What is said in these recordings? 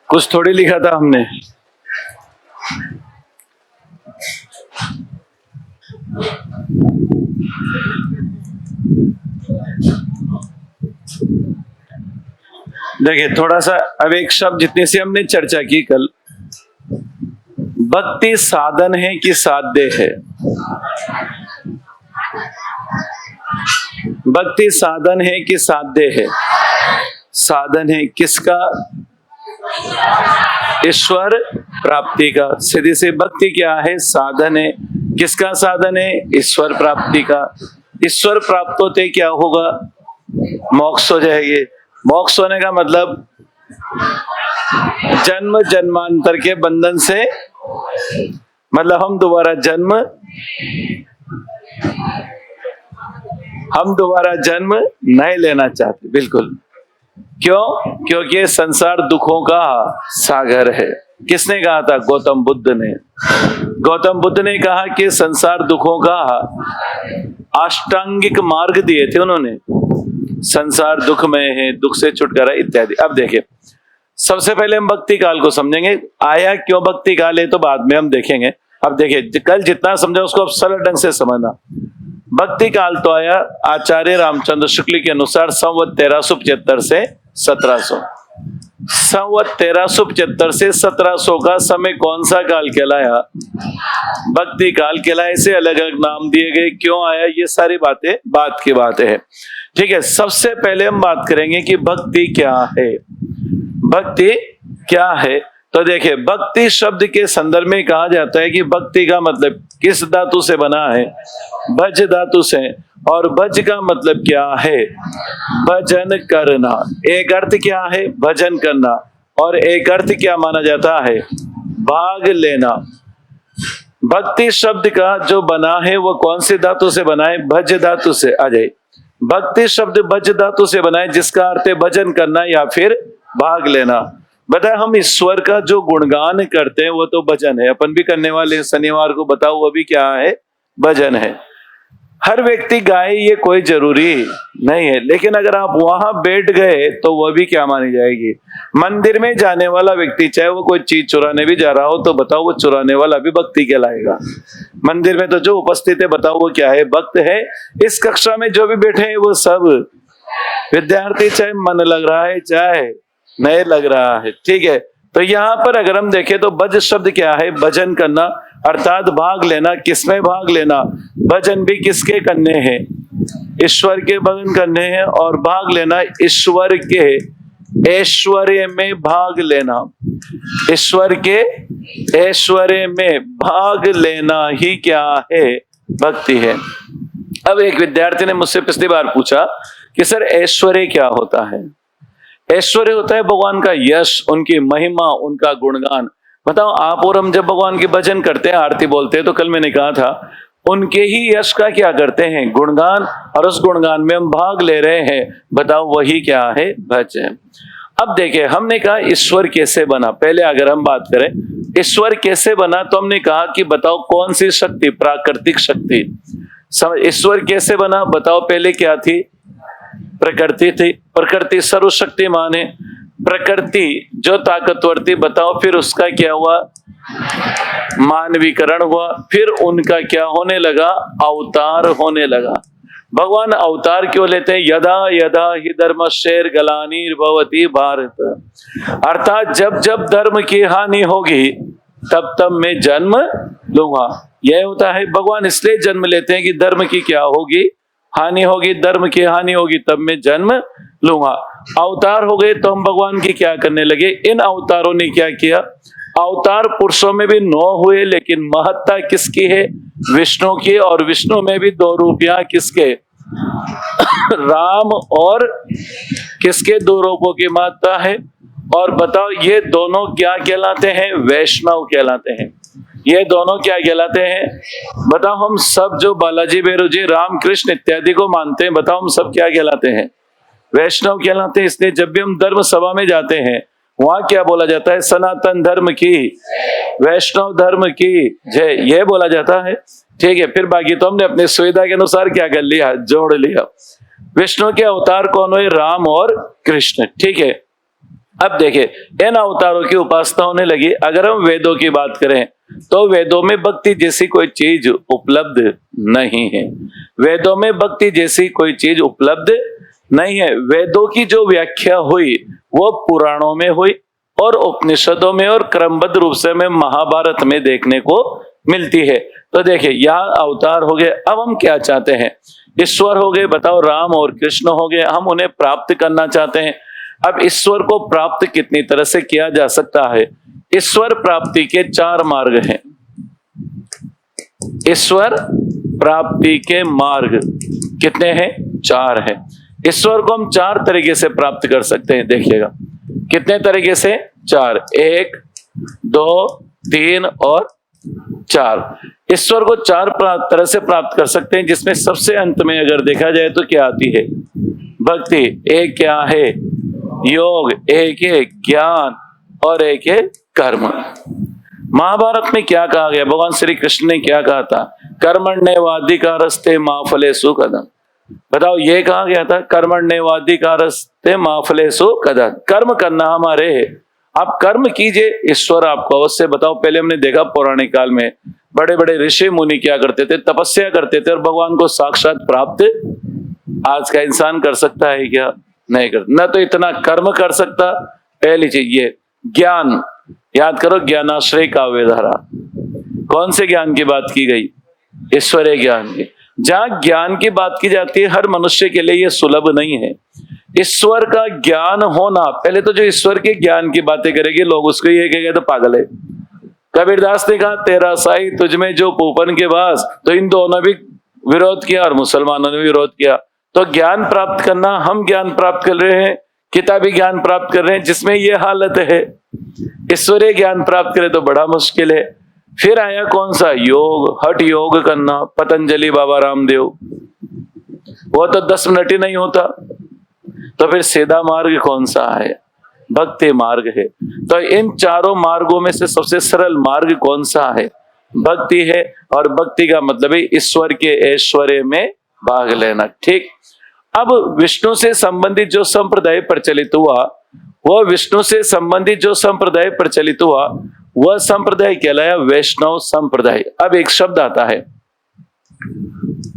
कुछ थोड़ी लिखा था हमने। देखिए थोड़ा सा, अब एक शब्द जितने से हमने चर्चा की कल, भक्ति साधन है कि साध्य है? भक्ति साधन है कि साध्य है? साधन है किसका? ईश्वर प्राप्ति का। सीधी सी भक्ति क्या है? साधन है। किसका साधन है? ईश्वर प्राप्ति का। ईश्वर प्राप्त होते क्या होगा? मोक्ष हो जाएगी। मोक्ष होने का मतलब जन्म जन्मांतर के बंधन से, मतलब हम दोबारा जन्म नहीं लेना चाहते, बिल्कुल। क्यों? क्योंकि संसार दुखों का सागर है। किसने कहा था? गौतम बुद्ध ने। गौतम बुद्ध ने कहा कि संसार दुखों का अष्टांगिक मार्ग दिए थे उन्होंने। संसार दुखमय है, दुख से छुटकारा इत्यादि। अब देखिए, सबसे पहले हम भक्ति काल को समझेंगे। आया क्यों भक्ति काल है तो बाद में हम देखेंगे। अब देखिए, कल जितना समझा उसको अब सरल ढंग से समझना। भक्ति काल तो आया आचार्य रामचंद्र शुक्ल के अनुसार संवत 1375 से 1700। संवत 1375 से 1700 का समय कौन सा काल कहलाया? भक्ति काल कहलाया। इसे अलग अलग नाम दिए गए। क्यों आया? ये सारी बातें बात की बातें हैं। ठीक है, सबसे पहले हम बात करेंगे कि भक्ति क्या है। भक्ति क्या है? तो देखिए, भक्ति शब्द के संदर्भ में कहा जाता है कि भक्ति का मतलब किस धातु से बना है? भज धातु से। और भज का मतलब क्या है? भजन करना। एक अर्थ क्या है? भजन करना। और एक अर्थ क्या माना जाता है? भाग लेना। भक्ति शब्द का जो बना है वो कौन सी धातु से बना है? भज धातु से। आ जाए, भक्ति शब्द भज धातु से बना है, जिसका अर्थ है भजन करना या फिर भाग लेना। बताए, हम ईश्वर का जो गुणगान करते हैं वो तो भजन है, अपन भी करने वाले हैं। शनिवार को बताओ, वो भी क्या है? भजन है। हर व्यक्ति गाए ये कोई जरूरी नहीं है, लेकिन अगर आप वहां बैठ गए तो वह भी क्या मानी जाएगी? मंदिर में जाने वाला व्यक्ति चाहे वो कोई चीज चुराने भी जा रहा हो तो बताओ, वो चुराने वाला भी भक्ति कहलाएगा। मंदिर में तो जो उपस्थित है, बताओ वो क्या है? भक्त है। इस कक्षा में जो भी बैठे हैं वो सब विद्यार्थी, चाहे मन लग रहा है चाहे नहीं लग रहा है। ठीक है, तो यहाँ पर अगर हम देखें तो भज शब्द क्या है? भजन करना, अर्थात भाग लेना। किसमें भाग लेना? भजन भी किसके करने हैं? ईश्वर के भजन करने हैं। और भाग लेना ईश्वर के ऐश्वर्य में भाग लेना। ईश्वर के ऐश्वर्य में भाग लेना ही क्या है? भक्ति है। अब एक विद्यार्थी ने मुझसे पिछली बार पूछा कि सर ऐश्वर्य क्या होता है? ऐश्वर्य होता है भगवान का यश, उनकी महिमा, उनका गुणगान। बताओ, आप और हम जब भगवान के भजन करते हैं, आरती बोलते हैं, तो कल मैंने कहा था उनके ही यश का क्या करते हैं? गुणगान। और उस गुणगान में हम भाग ले रहे हैं। बताओ, वही क्या है? भजन। अब देखिए, हमने कहा ईश्वर कैसे बना। पहले अगर हम बात करें ईश्वर कैसे बना, तो हमने कहा कि बताओ कौन सी शक्ति? प्राकृतिक शक्ति। ईश्वर कैसे बना? बताओ, पहले क्या थी? प्रकृति थी। प्रकृति सर्वशक्तिमान है। प्रकृति जो ताकतवर थी, बताओ फिर उसका क्या हुआ? मानवीकरण हुआ। फिर उनका क्या होने लगा? अवतार होने लगा। भगवान अवतार क्यों लेते हैं? यदा यदा हि धर्मस्य ग्लानिर्भवति भारत। अर्थात जब जब धर्म की हानि होगी तब तब मैं जन्म लूंगा। यह होता है, भगवान इसलिए जन्म लेते हैं कि धर्म की क्या होगी? हानि होगी। धर्म की हानि होगी तब मैं जन्म लूंगा। अवतार हो गए तो हम भगवान की क्या करने लगे? इन अवतारों ने क्या किया? अवतार पुरुषों में भी 9 हुए, लेकिन महत्ता किसकी है? विष्णु की। और विष्णु में भी 2 रूप यहाँ किसके? राम। और किसके 2 रूपों की महत्ता है? और बताओ, ये दोनों क्या कहलाते हैं? वैष्णव कहलाते हैं। ये दोनों क्या कहलाते हैं? बताओ, हम सब जो बालाजी बेरू जी, राम कृष्ण इत्यादि को मानते हैं, बताओ हम सब क्या कहलाते हैं? वैष्णव कहलाते हैं। इसलिए जब भी हम धर्म सभा में जाते हैं, वहां क्या बोला जाता है? सनातन धर्म की, वैष्णव धर्म की जय, यह बोला जाता है। ठीक है, फिर बाकी तो हमने अपनी सुविधा के अनुसार क्या कर लिया? जोड़ लिया। विष्णु के अवतार कौन हुए? राम और कृष्ण। ठीक है, अब देखिए इन अवतारों की उपासना होने लगी। अगर हम वेदों की बात करें तो वेदों में भक्ति जैसी कोई चीज उपलब्ध नहीं है। वेदों में भक्ति जैसी कोई चीज उपलब्ध नहीं है। वेदों की जो व्याख्या हुई वो पुराणों में हुई और उपनिषदों में और क्रमबद्ध रूप से हमें महाभारत में देखने को मिलती है। तो देखिए यहाँ अवतार हो गए। अब हम क्या चाहते हैं? ईश्वर हो गए, बताओ राम और कृष्ण हो गए, हम उन्हें प्राप्त करना चाहते हैं। अब ईश्वर को प्राप्त कितनी तरह से किया जा सकता है? ईश्वर प्राप्ति के 4 मार्ग हैं। ईश्वर प्राप्ति के मार्ग कितने हैं? 4 हैं। ईश्वर को हम 4 तरीके से प्राप्त कर सकते हैं। देखिएगा कितने तरीके से? 4, 1, 2, 3 और 4। ईश्वर को 4 तरह से प्राप्त कर सकते हैं, जिसमें सबसे अंत में अगर देखा जाए तो क्या आती है? भक्ति। एक क्या है? योग। एक है ज्ञान और एक है कर्म। महाभारत में क्या कहा गया? भगवान श्री कृष्ण ने क्या कहा था? कर्मण्येवाधिकारस्ते मा फलेषु कदाचन। बताओ ये कहा गया था कर्मण्येवाधिकारस्ते मा फलेषु कदाचन। कर्म करना हमारे है, आप कर्म कीजिए, ईश्वर आपको अवश्य। बताओ पहले हमने देखा पौराणिक काल में बड़े बड़े ऋषि मुनि क्या करते थे? तपस्या करते थे और भगवान को साक्षात प्राप्त आज का इंसान कर सकता है क्या? नहीं कर, न तो इतना कर्म कर सकता। पहली चीज ये ज्ञान, याद करो ज्ञानाश्रय काव्यधारा। कौन से ज्ञान की बात की गई? ईश्वरीय ज्ञान की। जहां ज्ञान की बात की जाती है हर मनुष्य के लिए यह सुलभ नहीं है। ईश्वर का ज्ञान होना, पहले तो जो ईश्वर के ज्ञान की बातें करेंगे लोग उसको ये कहेंगे तो पागल है। कबीरदास ने कहा तेरा साई तुझमें जो पूपन के वास, तो इन दोनों भी विरोध किया और मुसलमानों ने विरोध किया। तो ज्ञान प्राप्त करना, हम ज्ञान प्राप्त कर रहे हैं, किताबी ज्ञान प्राप्त कर रहे हैं जिसमें ये हालत है। ईश्वरीय ज्ञान प्राप्त करें तो बड़ा मुश्किल है। फिर आया कौन सा? योग, हठ योग करना। पतंजलि बाबा रामदेव, वो तो 10 मिनट ही नहीं होता। तो फिर सीधा मार्ग कौन सा है? भक्ति मार्ग है। तो इन 4 मार्गों में से सबसे सरल मार्ग कौन सा है? भक्ति है। और भक्ति का मतलब है ईश्वर के ऐश्वर्य में भाग लेना। ठीक। अब विष्णु से संबंधित जो संप्रदाय प्रचलित हुआ, वह विष्णु से संबंधित जो संप्रदाय प्रचलित हुआ वह संप्रदाय कहलाया वैष्णव संप्रदाय। अब एक शब्द आता है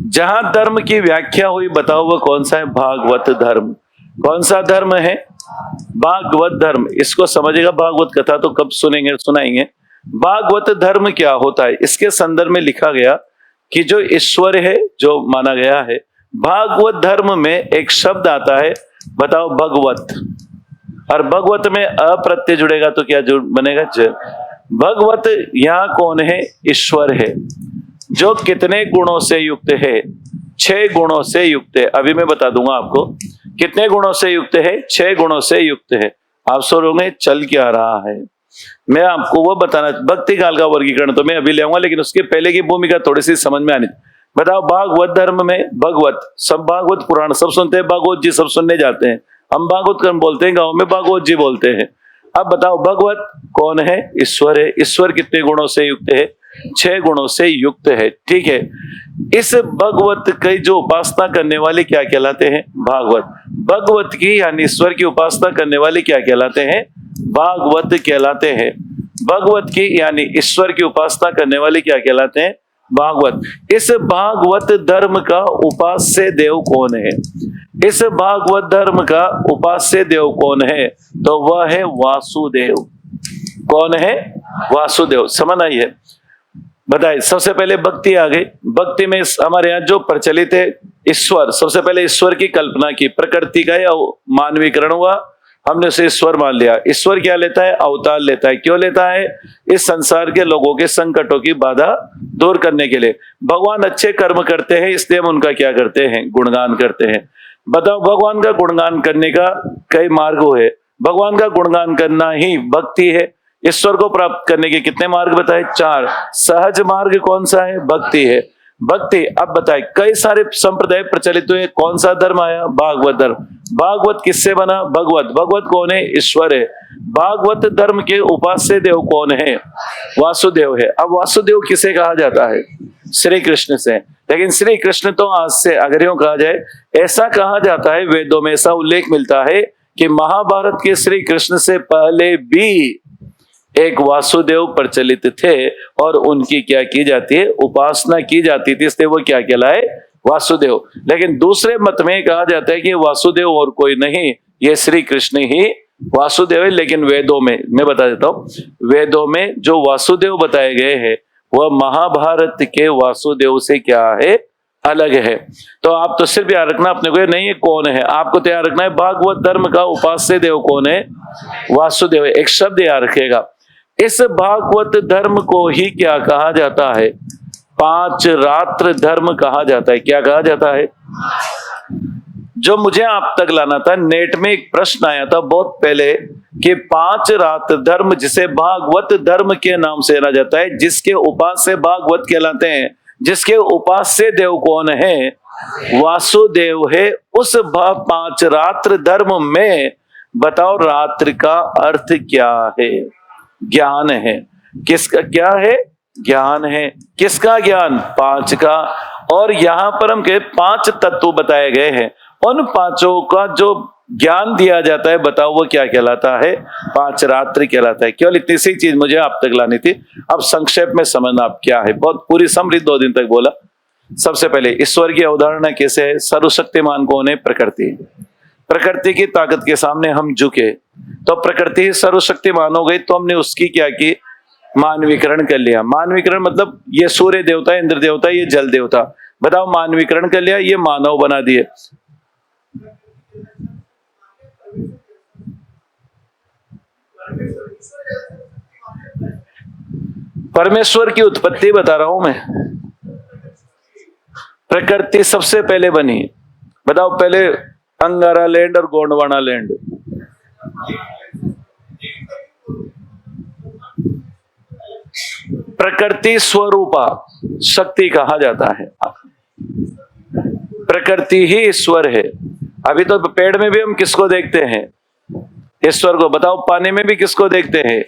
जहां धर्म की व्याख्या हुई, बताओ वह कौन सा है? भागवत धर्म। कौन सा धर्म है? भागवत धर्म। इसको समझेगा, भागवत कथा तो कब सुनेंगे, सुनाएंगे। भागवत धर्म क्या होता है? इसके संदर्भ में लिखा गया कि जो ईश्वर है, जो माना गया है, भागवत धर्म में एक शब्द आता है, बताओ भगवत। और भगवत में अप्रत्यय जुड़ेगा तो क्या बनेगा? ज। भगवत यहाँ कौन है? ईश्वर है, जो कितने गुणों से युक्त है? 6 गुणों से युक्त है। अभी मैं बता दूंगा आपको कितने गुणों से युक्त है। 6 गुणों से युक्त है। आप सोचोगे चल क्या रहा है, मैं आपको वो बताना। भक्ति काल का वर्गीकरण तो मैं अभी ले आऊंगा, लेकिन उसके पहले की भूमिका थोड़ी सी समझ में आनी। बताओ भागवत धर्म में भगवत, सब भागवत पुराण सब सुनते हैं, भागवत जी सब सुनने जाते हैं। हम भागवत कर्म बोलते हैं, गांव में भागवत जी बोलते हैं। अब बताओ भगवत कौन है? ईश्वर है। ईश्वर कितने गुणों से युक्त है? 6 गुणों से युक्त है। ठीक है। इस भगवत की जो उपासना करने वाले क्या कहलाते हैं? भागवत। भगवत की यानी ईश्वर की उपासना करने वाले क्या कहलाते हैं? भागवत कहलाते हैं। भगवत की यानी ईश्वर की उपासना करने वाले क्या कहलाते हैं? भागवत। इस भागवत धर्म का उपास्य देव कौन है? इस भागवत धर्म का उपास्य देव कौन है? तो वह है वासुदेव। कौन है? वासुदेव। समझ आई है? बताइए। सबसे पहले भक्ति आ गई। भक्ति में हमारे यहाँ जो प्रचलित है ईश्वर, सबसे पहले ईश्वर की कल्पना की, प्रकृति का मानवीकरण हुआ, हमने उसे ईश्वर मान लिया। ईश्वर क्या लेता है? अवतार लेता है। क्यों लेता है? इस संसार के लोगों के संकटों की बाधा दूर करने के लिए। भगवान अच्छे कर्म करते हैं, इसलिए हम उनका क्या करते हैं? गुणगान करते हैं। बताओ भगवान का गुणगान करने का कई मार्ग है। भगवान का गुणगान करना ही भक्ति है। ईश्वर को प्राप्त करने के कितने मार्ग बताए? 4। सहज मार्ग कौन सा है? भक्ति है। भक्ति। अब बताए कई सारे संप्रदाय प्रचलित हुए, कौन सा धर्म आया? भागवत धर्म। भागवत किससे बना? भगवत। भगवत कौन है? ईश्वर है। भागवत धर्म के उपास्य देव कौन है? वासुदेव है। अब वासुदेव किसे कहा जाता है? श्री कृष्ण से। लेकिन श्री कृष्ण तो आज से अगर यूं कहा जाए, ऐसा कहा जाता है, वेदों में ऐसा उल्लेख मिलता है कि महाभारत के श्री कृष्ण से पहले भी एक वासुदेव प्रचलित थे और उनकी क्या की जाती है, उपासना की जाती थी, इसलिए वो क्या कहलाए, वासुदेव। लेकिन दूसरे मत में कहा जाता है कि वासुदेव और कोई नहीं, ये श्री कृष्ण ही वासुदेव है। लेकिन वेदों में, मैं बता देता हूं, वेदों में जो वासुदेव बताए गए हैं वह महाभारत के वासुदेव से क्या है, अलग है। तो आप तो सिर्फ याद रखना अपने को, नहीं ये कौन है, आपको तो याद रखना है भागवत धर्म का उपास्य देव कौन है, वासुदेव है। एक शब्द याद रखेगा, इस भागवत धर्म को ही क्या कहा जाता है, पांच रात्र धर्म कहा जाता है। क्या कहा जाता है? जो मुझे आप तक लाना था, नेट में एक प्रश्न आया था बहुत पहले कि पांच रात्र धर्म जिसे भागवत धर्म के नाम से जाना जाता है, जिसके उपास्य भागवत कहलाते हैं, जिसके उपास्य देव कौन है, वासुदेव है। उस पांच रात्र धर्म में बताओ रात्रि का अर्थ क्या है? ज्ञान है। किसका क्या है? ज्ञान है। किसका ज्ञान? पांच का। और यहां पर हम कहे पांच तत्व बताए गए हैं, उन पांचों का जो ज्ञान दिया जाता है, बताओ वो क्या कहलाता है? पांच रात्रि कहलाता है। केवल इतनी सी चीज मुझे आप तक लानी थी। अब संक्षेप में समझना आप क्या है, बहुत पूरी समृद्ध 2 दिन तक बोला। सबसे पहले ईश्वर की अवधारणा कैसे है? सर्वशक्तिमान कौन है? प्रकृति। प्रकृति की ताकत के सामने हम झुके तो प्रकृति ही सर्वशक्तिमान हो गई, तो हमने उसकी क्या की? मानवीकरण कर लिया। मानवीकरण मतलब ये सूर्य देवता, इंद्र देवता, ये जल देवता, बताओ मानवीकरण कर लिया, ये मानव बना दिए। परमेश्वर की उत्पत्ति बता रहा हूं मैं। प्रकृति सबसे पहले बनी, बताओ पहले अंगारा लैंड और गोंडवाना लैंड। प्रकृति स्वरूपा शक्ति कहा जाता है, प्रकृति ही ईश्वर है। अभी तो पेड़ में भी हम किसको देखते हैं? ईश्वर को। बताओ पानी में भी किसको देखते हैं?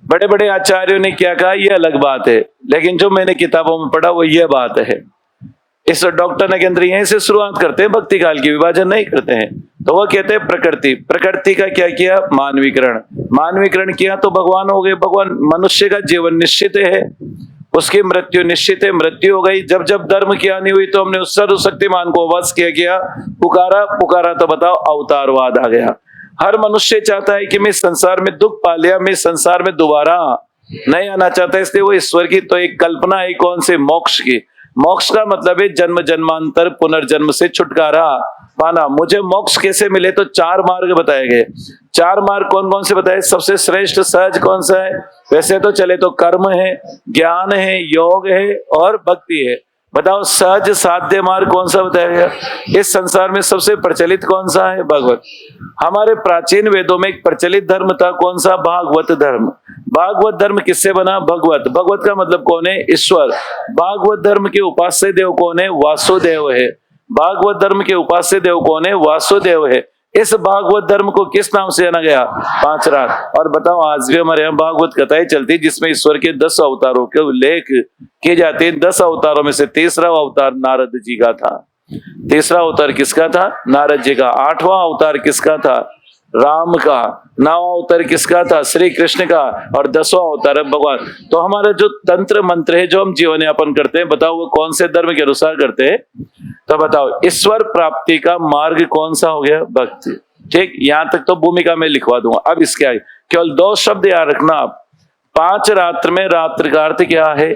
बड़े बड़े आचार्यों ने क्या कहा ये अलग बात है, लेकिन जो मैंने किताबों में पढ़ा वो ये बात है। इस डॉक्टर ने केंद्र यहीं से शुरुआत करते हैं, भक्ति काल की विभाजन नहीं करते हैं। तो वो कहते हैं प्रकृति, प्रकृति का क्या किया? मानवीकरण। मानवीकरण किया तो भगवान हो गए। भगवान, मनुष्य का जीवन निश्चित है, उसकी मृत्यु निश्चित है, मृत्यु हो गई। जब जब धर्म की हानि हुई तो हमने उस सर्वशक्तिमान को वश किया, पुकारा, पुकारा तो बताओ अवतारवाद आ गया। हर मनुष्य चाहता है कि मैं संसार में दुख पा लिया, मैं संसार में दोबारा नहीं आना चाहता, इसलिए वो ईश्वर की तो एक कल्पना है, कौन से? मोक्ष की। मोक्ष का मतलब है जन्म जन्मांतर पुनर्जन्म से छुटकारा पाना। मुझे मोक्ष कैसे मिले? तो 4 मार्ग बताए गए। 4 मार्ग कौन कौन से बताए? सबसे श्रेष्ठ सहज कौन सा है? वैसे तो चले तो कर्म है, ज्ञान है, योग है और भक्ति है। बताओ सहज साध्य मार्ग कौन सा बताया गया? इस संसार में सबसे प्रचलित कौन सा है? भगवत। हमारे प्राचीन वेदों में एक प्रचलित धर्म था, कौन सा? भागवत धर्म। भागवत धर्म किससे बना? भगवत। भगवत का मतलब कौन है? ईश्वर। भागवत धर्म के उपास्य देव कौन है? वासुदेव है। भागवत धर्म के उपास्य देव कौन है? वासुदेव है। इस भागवत धर्म को किस नाम से जाना गया? 5 रात। और बताओ आज भी हमारे यहाँ भागवत कथाएं चलती जिसमें ईश्वर के 10 अवतारों के उल्लेख किए जाते हैं। 10 अवतारों में से 3रा अवतार नारद जी का था। 3रा अवतार किसका था? नारद जी का। 8वां अवतार किसका था? राम का। 9वां अवतार किसका था? श्री कृष्ण का। और 10वां अवतार है भगवान। तो हमारा जो तंत्र मंत्र है, जो हम जीवन यापन करते हैं, बताओ वो कौन से धर्म के अनुसार करते हैं? तो बताओ ईश्वर प्राप्ति का मार्ग कौन सा हो गया? भक्ति। ठीक, यहां तक तो भूमिका में लिखवा दूंगा। अब इसके आगे केवल 2 शब्द याद रखना आप। 5 रात्र में रात्रि का अर्थ क्या है?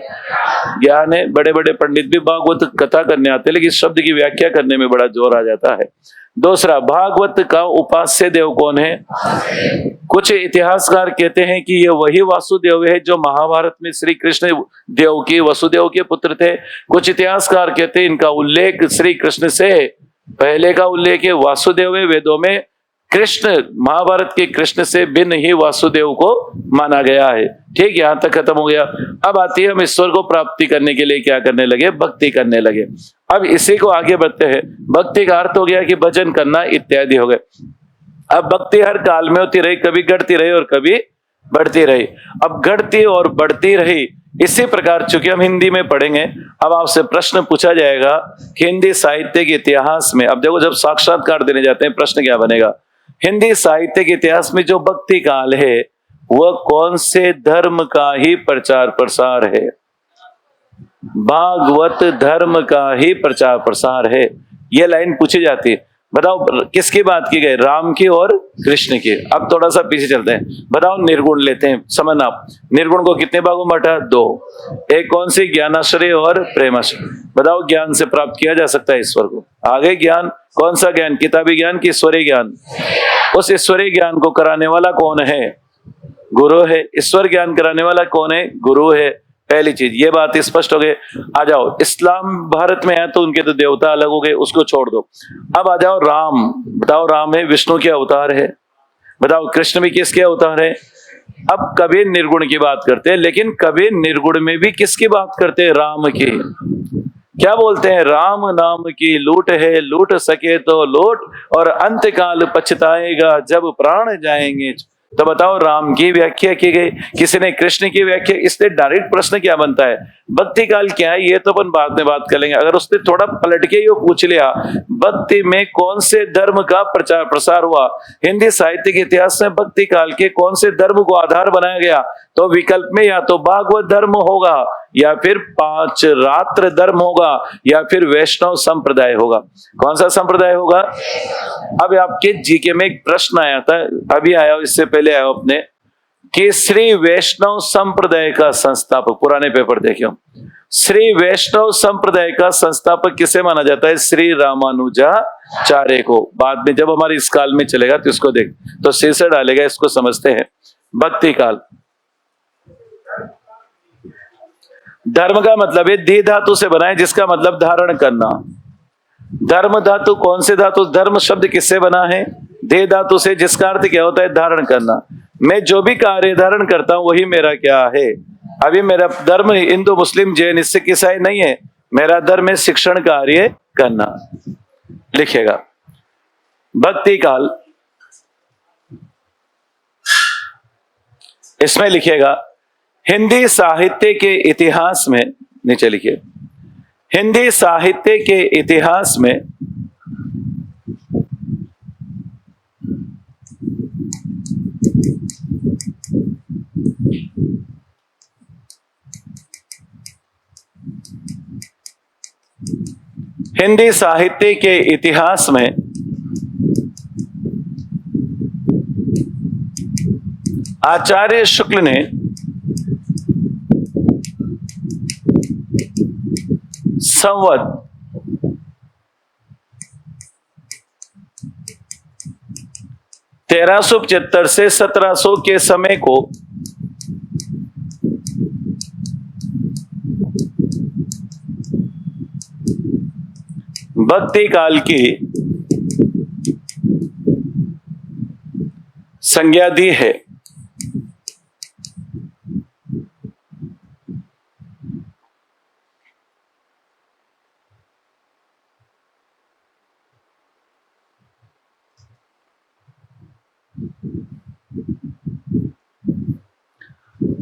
ज्ञान है। बड़े बड़े पंडित भी भागवत कथा करने आते हैं, लेकिन इस शब्द की व्याख्या करने में बड़ा जोर आ जाता है। दूसरा, भागवत का उपास्य देव कौन है? कुछ इतिहासकार कहते हैं कि ये वही वासुदेव है जो महाभारत में श्री कृष्ण देव की, वसुदेव के पुत्र थे। कुछ इतिहासकार कहते हैं इनका उल्लेख श्री कृष्ण से पहले का उल्लेख है, वासुदेव है। वेदों में कृष्ण, महाभारत के कृष्ण से भिन्न ही वासुदेव को माना गया है। ठीक, यहां तक खत्म हो गया। अब आती है हम ईश्वर को प्राप्ति करने के लिए क्या करने लगे? भक्ति करने लगे। अब इसी को आगे बढ़ते हैं। भक्ति का अर्थ हो गया कि भजन करना इत्यादि हो गए। अब भक्ति हर काल में होती रही, कभी घटती रही और कभी बढ़ती रही। अब घटती और बढ़ती रही। इसी प्रकार चूंकि हम हिंदी में पढ़ेंगे, अब आपसे प्रश्न पूछा जाएगा कि हिंदी साहित्य के इतिहास में, अब देखो जब साक्षात्कार देने जाते हैं प्रश्न क्या बनेगा हिंदी साहित्य के इतिहास में जो भक्ति काल है वह कौन से धर्म का ही प्रचार प्रसार है? भागवत धर्म का ही प्रचार प्रसार है। यह लाइन पूछी जाती है। बताओ किसकी बात की गई? राम की और कृष्ण की। अब थोड़ा सा पीछे चलते हैं। बताओ निर्गुण लेते हैं, समझना आप। निर्गुण को कितने भागों में बांटा? 2। एक कौन सी? ज्ञानाश्रय और प्रेमाश्रय। बताओ ज्ञान से प्राप्त किया जा सकता है ईश्वर को। आगे ज्ञान, कौन सा ज्ञान? किताबी ज्ञान की ईश्वरीय ज्ञान? उस ईश्वरीय ज्ञान को कराने वाला कौन है? गुरु है। ईश्वर ज्ञान कराने वाला कौन है? गुरु है। पहली चीज, ये बात स्पष्ट हो गई। आ जाओ, इस्लाम भारत में है तो उनके तो देवता अलग हो गए, उसको छोड़ दो। अब आ जाओ राम। बताओ राम है विष्णु के अवतार है। बताओ कृष्ण भी किसके अवतार है? अब कबीर निर्गुण की बात करते हैं, लेकिन कबीर निर्गुण में भी किसकी बात करते हैं? राम की। क्या बोलते हैं? राम नाम की लूट है, लूट सके तो लूट, और अंतकाल पछताएगा जब प्राण जाएंगे। तो बताओ राम की व्याख्या की गई, किसी ने कृष्ण की व्याख्या। इसलिए डायरेक्ट प्रश्न क्या बनता है? भक्ति काल क्या है? ये तो अपन बाद में बात कर लेंगे। अगर उसने थोड़ा पलट के ये पूछ लिया भक्ति में कौन से धर्म का प्रचार प्रसार हुआ, हिंदी साहित्य के इतिहास में भक्ति काल के कौन से धर्म को आधार बनाया गया, तो विकल्प में या तो भागवत धर्म होगा, या फिर 5 रात्र धर्म होगा, या फिर वैष्णव संप्रदाय होगा। कौन सा संप्रदाय होगा? अब आपके जीके में एक प्रश्न आया था, अभी आया, इससे पहले आया अपने, कि श्री वैष्णव संप्रदाय का संस्थापक, पुराने पेपर देखियो, श्री वैष्णव संप्रदाय का संस्थापक किसे माना जाता है? श्री रामानुजाचार्य को। बाद में जब हमारे इस काल में चलेगा तो इसको देख, तो शीर्षक डालेगा, इसको समझते हैं। भक्ति काल, धर्म का मतलब है धी धातु से बना है, जिसका मतलब धारण करना। धर्म धातु कौन से धातु? धर्म शब्द किससे बना है? दे धातु से, जिसका अर्थ क्या होता है? धारण करना। मैं जो भी कार्य धारण करता हूं वही मेरा क्या है? अभी मेरा धर्म हिंदू मुस्लिम जैन इससे ईसाई नहीं है। मेरा धर्म है शिक्षण कार्य करना। लिखेगा भक्ति काल, इसमें लिखेगा हिंदी साहित्य के इतिहास में, नीचे लिखिए, हिंदी साहित्य के इतिहास में हिंदी साहित्य के इतिहास में आचार्य शुक्ल ने संवत 1375 से 1700 के समय को भक्ति काल की संज्ञा दी है।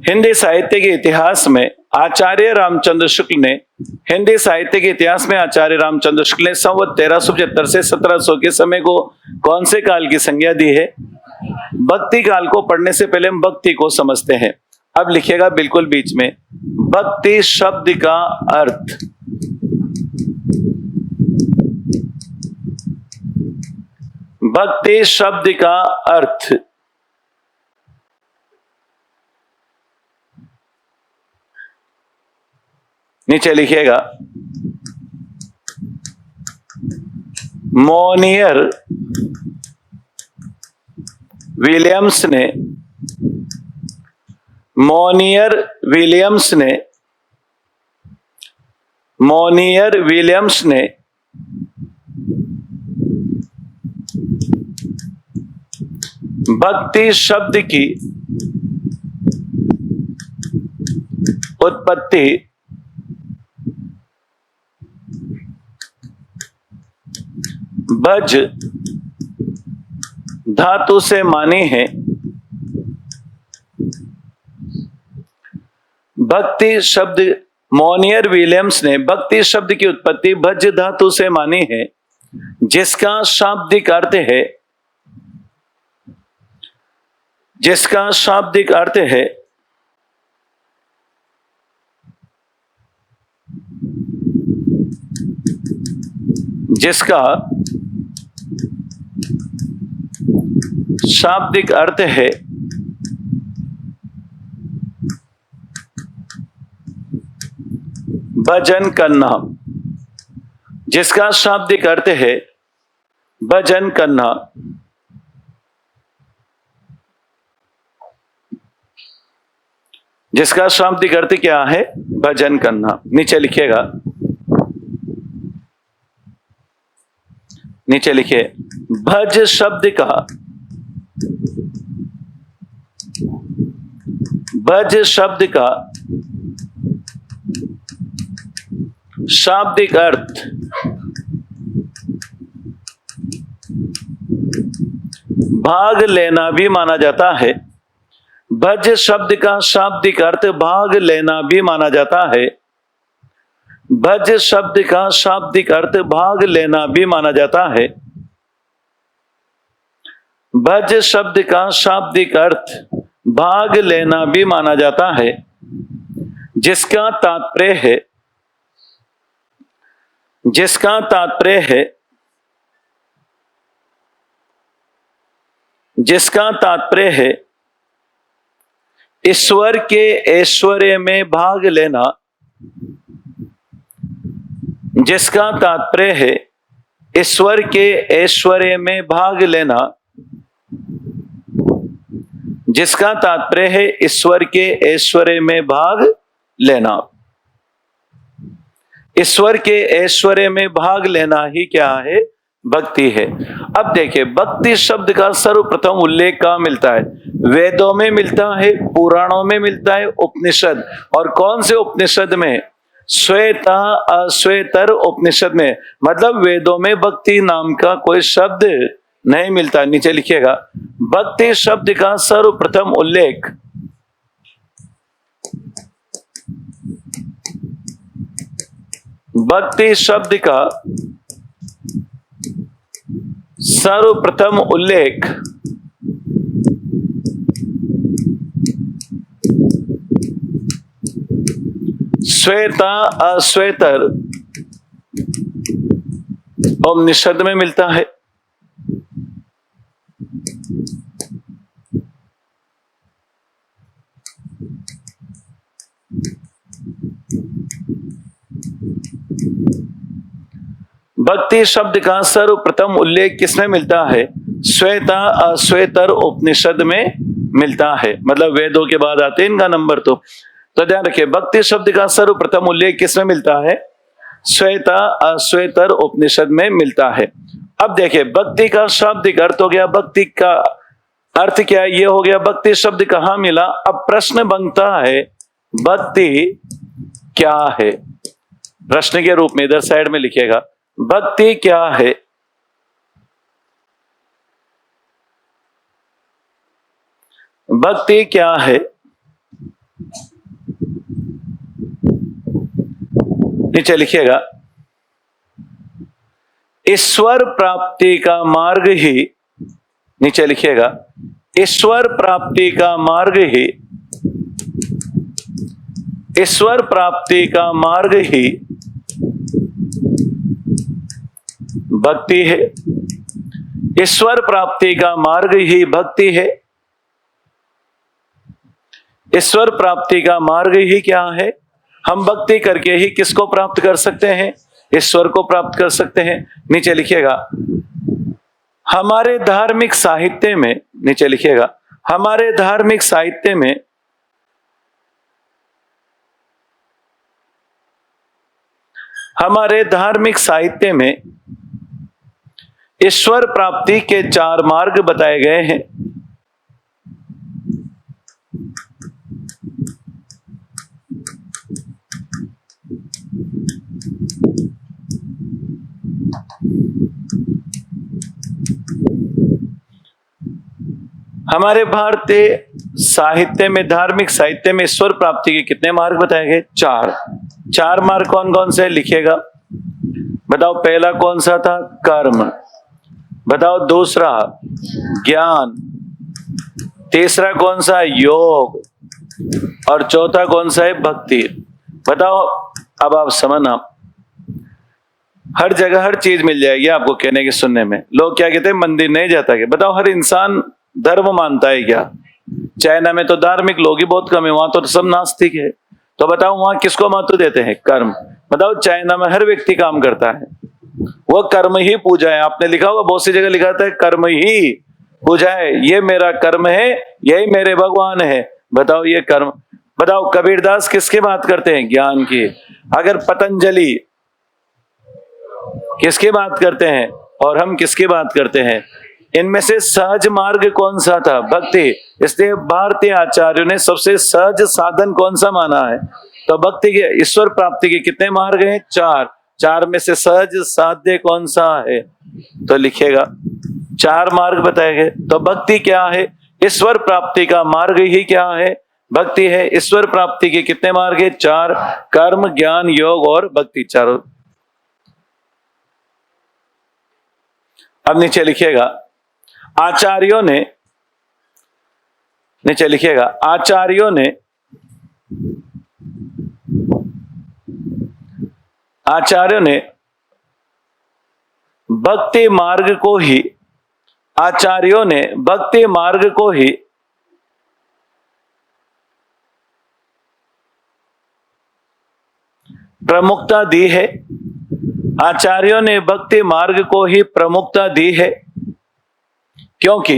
हिंदी साहित्य के इतिहास में आचार्य रामचंद्र शुक्ल ने, हिंदी साहित्य के इतिहास में आचार्य रामचंद्र शुक्ल ने संवत 1375 से 1700 के समय को कौन से काल की संज्ञा दी है? भक्ति काल को पढ़ने से पहले हम भक्ति को समझते हैं। अब लिखिएगा बिल्कुल बीच में, भक्ति शब्द का अर्थ। भक्ति शब्द का अर्थ नीचे लिखिएगा, मोनियर विलियम्स ने, मोनियर विलियम्स ने, मोनियर विलियम्स ने भक्ति शब्द की उत्पत्ति भज धातु से मानी है। भक्ति शब्द, मोनियर विलियम्स ने भक्ति शब्द की उत्पत्ति भज धातु से मानी है, जिसका शाब्दिक अर्थ है जिसका शाब्दिक अर्थ है जिसका शाब्दिक अर्थ है भजन करना, जिसका शाब्दिक अर्थ है भजन करना, जिसका शाब्दिक अर्थ क्या है? भजन करना। नीचे लिखिएगा, नीचे लिखिए, भज शब्द का, भज शब्द का शाब्दिक अर्थ भाग लेना भी माना जाता है। भज शब्द का शाब्दिक अर्थ भाग लेना भी माना जाता है। भज शब्द का शाब्दिक अर्थ भाग लेना भी माना जाता है। भज शब्द का शाब्दिक अर्थ भाग लेना भी माना जाता है, जिसका तात्पर्य है, जिसका तात्पर्य है, जिसका तात्पर्य है ईश्वर के ऐश्वर्य में भाग लेना, जिसका तात्पर्य है ईश्वर के ऐश्वर्य में भाग लेना, जिसका तात्पर्य है ईश्वर के ऐश्वर्य में भाग लेना। ईश्वर के ऐश्वर्य में भाग लेना ही क्या है? भक्ति है। अब देखिए, भक्ति शब्द का सर्वप्रथम उल्लेख कहाँ मिलता है? वेदों में मिलता है, पुराणों में मिलता है, उपनिषद। और कौन से उपनिषद में? श्वेता अश्वेतर उपनिषद में। मतलब वेदों में भक्ति नाम का कोई शब्द नहीं मिलता। नीचे लिखिएगा, भक्ति शब्द का सर्वप्रथम उल्लेख भक्ति शब्द का सर्वप्रथम उल्लेख श्वेता अश्वेतर उपनिषद में मिलता है। भक्ति शब्द का सर्वप्रथम उल्लेख किसमें मिलता है? श्वेता अश्वेतर उपनिषद में मिलता है। मतलब वेदों के बाद आते हैं इनका नंबर। तो ध्यान रखिए, भक्ति शब्द का सर्वप्रथम उल्लेख किसमें मिलता है? श्वेता अश्वेतर उपनिषद में मिलता है। अब देखिए, भक्ति का शाब्दिक अर्थ हो गया। भक्ति का अर्थ क्या है? ये हो गया। भक्ति शब्द कहाँ मिला? अब प्रश्न बनता है, भक्ति क्या है? प्रश्न के रूप में इधर साइड में लिखिएगा, भक्ति क्या है? भक्ति क्या है? नीचे लिखिएगा, ईश्वर प्राप्ति का मार्ग ही, नीचे लिखिएगा, ईश्वर प्राप्ति का मार्ग ही, ईश्वर प्राप्ति का मार्ग ही भक्ति है। ईश्वर प्राप्ति का मार्ग ही भक्ति है। ईश्वर प्राप्ति का मार्ग ही क्या है? हम भक्ति करके ही किसको प्राप्त कर सकते हैं? ईश्वर को प्राप्त कर सकते हैं। नीचे लिखिएगा, हमारे धार्मिक साहित्य में, नीचे लिखिएगा, हमारे धार्मिक साहित्य में हमारे धार्मिक साहित्य में ईश्वर प्राप्ति के 4 मार्ग बताए गए हैं। हमारे भारतीय साहित्य में, धार्मिक साहित्य में ईश्वर प्राप्ति के कितने मार्ग बताए गए? 4 मार्ग कौन कौन से? लिखिएगा, बताओ। पहला कौन सा था? कर्म। बताओ दूसरा? ज्ञान। तीसरा कौन सा है? योग। और चौथा कौन सा है? भक्ति। बताओ, अब आप समझना, हर जगह हर चीज मिल जाएगी आपको कहने के सुनने में। लोग क्या कहते हैं? मंदिर नहीं जाता क्या? बताओ, हर इंसान धर्म मानता है क्या? चाइना में तो धार्मिक लोग ही बहुत कम है, वहां तो सब नास्तिक है। तो बताओ वहां किसको महत्व देते हैं? कर्म। बताओ, चाइना में हर व्यक्ति काम करता है, वो कर्म ही पूजा है। आपने लिखा होगा, बहुत सी जगह लिखा था कर्म ही पूजा है, ये मेरा कर्म है, यही मेरे भगवान है। बताओ ये कर्म। बताओ कबीरदास किसकी बात करते हैं? ज्ञान की। अगर पतंजलि किसकी बात करते हैं और हम किसकी बात करते हैं? इनमें से सहज मार्ग कौन सा था? भक्ति। इसलिए भारतीय आचार्यों ने सबसे सहज साधन कौन सा माना है? तो भक्ति के, ईश्वर प्राप्ति के कितने मार्ग हैं? 4। 4 में से सहज साध्य कौन सा है? तो लिखिएगा, 4 मार्ग बताए गए। तो भक्ति क्या है? ईश्वर प्राप्ति का मार्ग ही क्या है? भक्ति है। ईश्वर प्राप्ति के कितने मार्ग है? 4। कर्म, ज्ञान, योग और भक्ति, चारों। अब नीचे लिखिएगा, आचार्यों ने, नीचे लिखिएगा, आचार्यों ने भक्ति मार्ग को ही, आचार्यों ने भक्ति मार्ग को ही प्रमुखता दी है। आचार्यों ने भक्ति मार्ग को ही प्रमुखता दी है, क्योंकि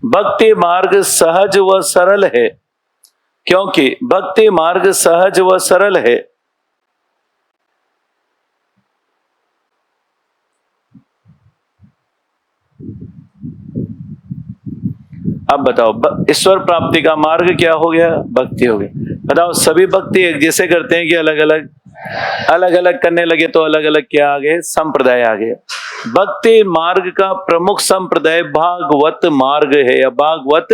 भक्ति मार्ग सहज व सरल है। क्योंकि भक्ति मार्ग सहज व सरल है। अब बताओ, ईश्वर प्राप्ति का मार्ग क्या हो गया? भक्ति हो गई। बताओ, सभी भक्ति एक जैसे करते हैं कि अलग अलग? अलग अलग करने लगे तो अलग अलग क्या आ गए? संप्रदाय आ गए। भक्ति मार्ग का प्रमुख संप्रदाय भागवत मार्ग है या भागवत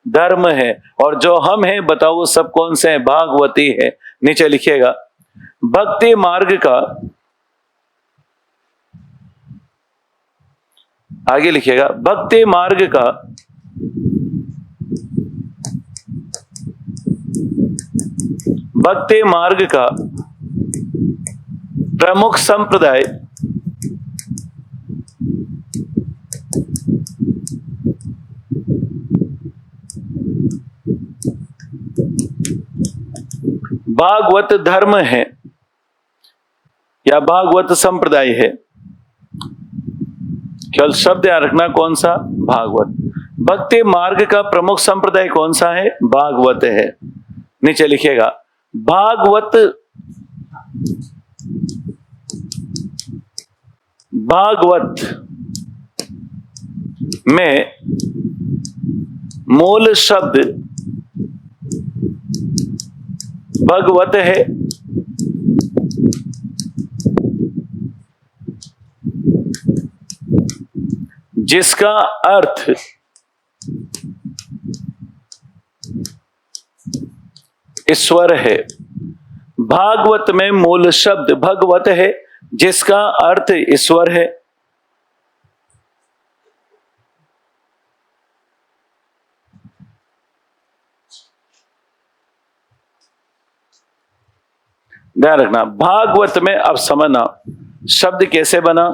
धर्म है। और जो हम हैं, बताओ वो सब कौन से हैं? भागवती है। नीचे लिखिएगा, भक्ति मार्ग का, आगे लिखिएगा, भक्ति मार्ग का प्रमुख संप्रदाय भागवत धर्म है या भागवत संप्रदाय है। केवल शब्द याद रखना, कौन सा? भागवत। भक्ति मार्ग का प्रमुख संप्रदाय कौन सा है? भागवत है। नीचे लिखिएगा, भागवत में मूल शब्द भगवत है, जिसका अर्थ ईश्वर है। भागवत में मूल शब्द भगवत है, जिसका अर्थ ईश्वर है। ध्यान रखना, भागवत में अब समझना शब्द कैसे बना।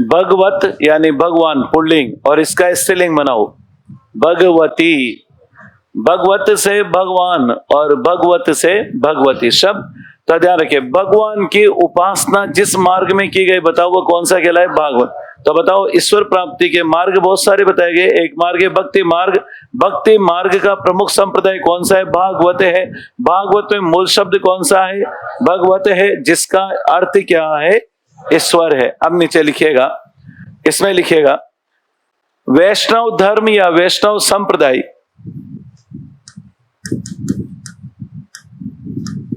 भगवत यानी भगवान पुल्लिंग, और इसका स्त्रीलिंग बनाओ भगवती। भगवत से भगवान और भगवत से भगवती शब्द। तो ध्यान रखिए, भगवान की उपासना जिस मार्ग में की गई, बताओ वो कौन सा कहलाए? भागवत। तो बताओ, ईश्वर प्राप्ति के मार्ग बहुत सारे बताए गए। एक मार्ग है भक्ति मार्ग। भक्ति मार्ग का प्रमुख संप्रदाय कौन सा है? भागवत है। भागवत में मूल शब्द कौन सा है? भगवत है, जिसका अर्थ क्या है? ईश्वर है। अब नीचे लिखिएगा, इसमें लिखिएगा, वैष्णव धर्म या वैष्णव संप्रदाय,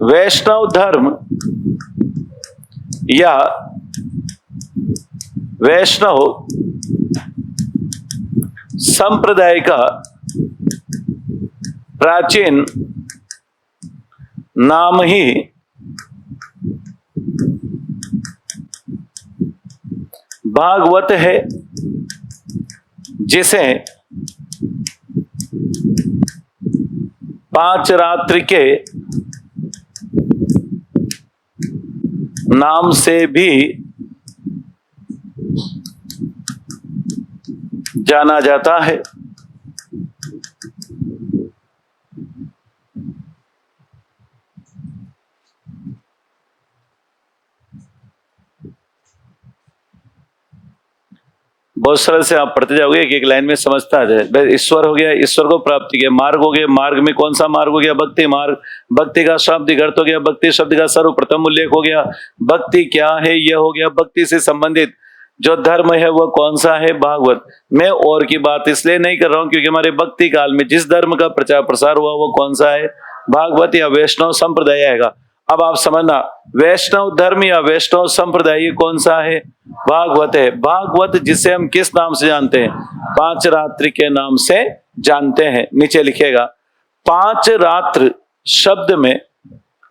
वैष्णव धर्म या वैष्णव संप्रदाय का प्राचीन नाम ही भागवत है जिसे 5 रात्रि के नाम से भी जाना जाता है। बहुत सरल से आप पढ़ते जाओगे, एक एक लाइन में समझता जाए। ईश्वर हो गया, ईश्वर को प्राप्ति के मार्ग हो गया, मार्ग में कौन सा मार्ग हो गया? भक्ति मार्ग। भक्ति का शाब्दिक अर्थ हो गया, भक्ति शब्द का सर्वप्रथम उल्लेख हो गया। भक्ति क्या है यह हो गया। भक्ति से संबंधित जो धर्म है वह कौन सा है? भागवत। मैं और की बात इसलिए नहीं कर रहा हूं क्योंकि हमारे भक्ति काल में जिस धर्म का प्रचार प्रसार हुआ वो कौन सा है? भागवत या वैष्णव संप्रदाय आएगा। अब आप समझना, वैष्णव धर्म या वैष्णव संप्रदाय ये कौन सा है? भागवत है। भागवत जिसे हम किस नाम से जानते हैं? 5 रात्रि के नाम से जानते हैं। नीचे लिखेगा 5 रात्र शब्द में,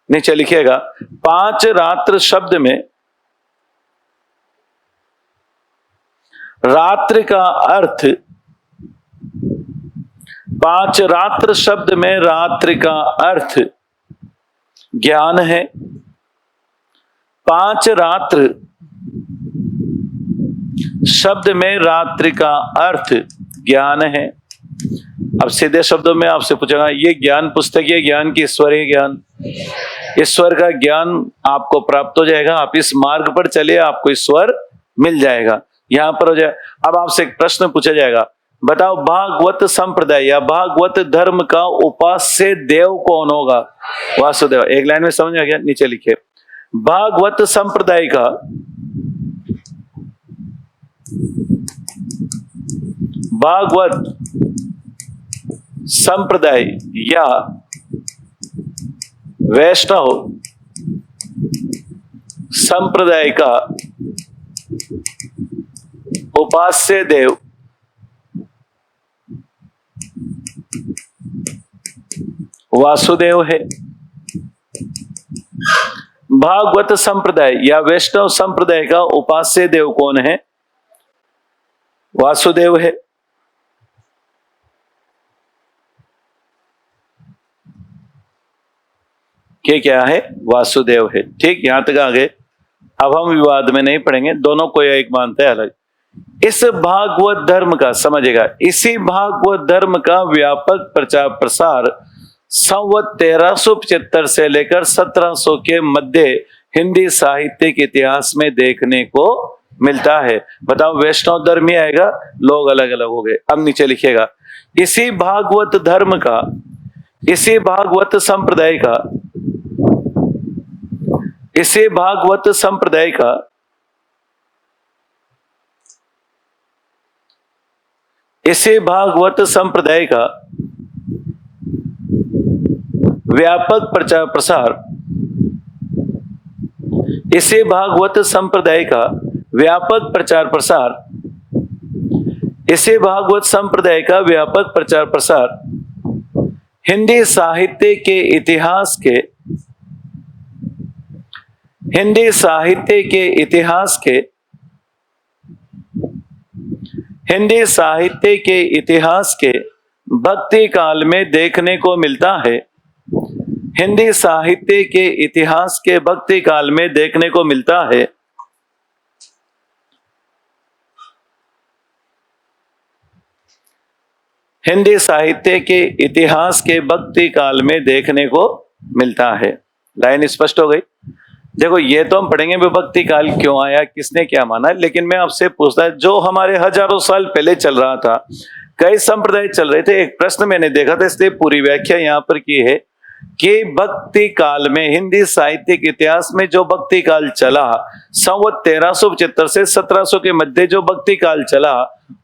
नीचे लिखेगा 5 रात्र शब्द में रात्रि का अर्थ, 5 रात्र शब्द में रात्रि का अर्थ ज्ञान है। 5 रात्र शब्द में रात्रि का अर्थ ज्ञान है। अब सीधे शब्दों में आपसे पूछेगा, ये ज्ञान पुस्तकीय ज्ञान की ईश्वरीय ज्ञान? ईश्वर का ज्ञान आपको प्राप्त हो जाएगा। आप इस मार्ग पर चलिए, आपको ईश्वर मिल जाएगा। यहां पर हो जाए। अब आपसे एक प्रश्न पूछा जाएगा, बताओ भागवत संप्रदाय या भागवत धर्म का उपास्य देव कौन होगा? वासुदेव। एक लाइन में समझ आ गया? नीचे लिखे भागवत संप्रदाय का भागवत संप्रदाय या वैष्णव संप्रदाय का उपास्य देव वासुदेव है। भागवत संप्रदाय या वैष्णव संप्रदाय का उपास्य देव कौन है? वासुदेव है। क्या है? वासुदेव है। ठीक, यहां तक आ गए। अब हम विवाद में नहीं पड़ेंगे, दोनों को एक मानते हैं अलग। इस भागवत धर्म का समझेगा, इसी भागवत धर्म का व्यापक प्रचार प्रसार संवत 1375 से लेकर 1700 के मध्य हिंदी साहित्य के इतिहास में देखने को मिलता है। बताओ, वैष्णव धर्म ही आएगा, लोग अलग अलग हो गए। अब नीचे लिखिएगा, इसी भागवत धर्म का, इसी भागवत संप्रदाय का, इसी भागवत संप्रदाय का इसी भागवत संप्रदाय का व्यापक प्रचार प्रसार, इसी भागवत संप्रदाय का व्यापक प्रचार प्रसार, इसी भागवत संप्रदाय का व्यापक प्रचार प्रसार हिंदी साहित्य के इतिहास के, हिंदी साहित्य के इतिहास के, हिंदी साहित्य के इतिहास के भक्ति काल में देखने को मिलता है। हिंदी साहित्य के इतिहास के भक्ति काल में देखने को मिलता है। हिंदी साहित्य के इतिहास के भक्ति काल में देखने को मिलता है। लाइन स्पष्ट हो गई? देखो, ये तो हम पढ़ेंगे विभक्ति काल क्यों आया, किसने क्या माना, लेकिन मैं आपसे पूछता है, जो हमारे हजारों साल पहले चल रहा था, कई संप्रदाय चल रहे थे। एक प्रश्न मैंने देखा था, इसलिए पूरी व्याख्या यहाँ पर की है कि भक्ति काल में, हिंदी साहित्य के इतिहास में जो भक्ति काल चला, संवत 1375 से 1700 के मध्य जो भक्ति काल चला,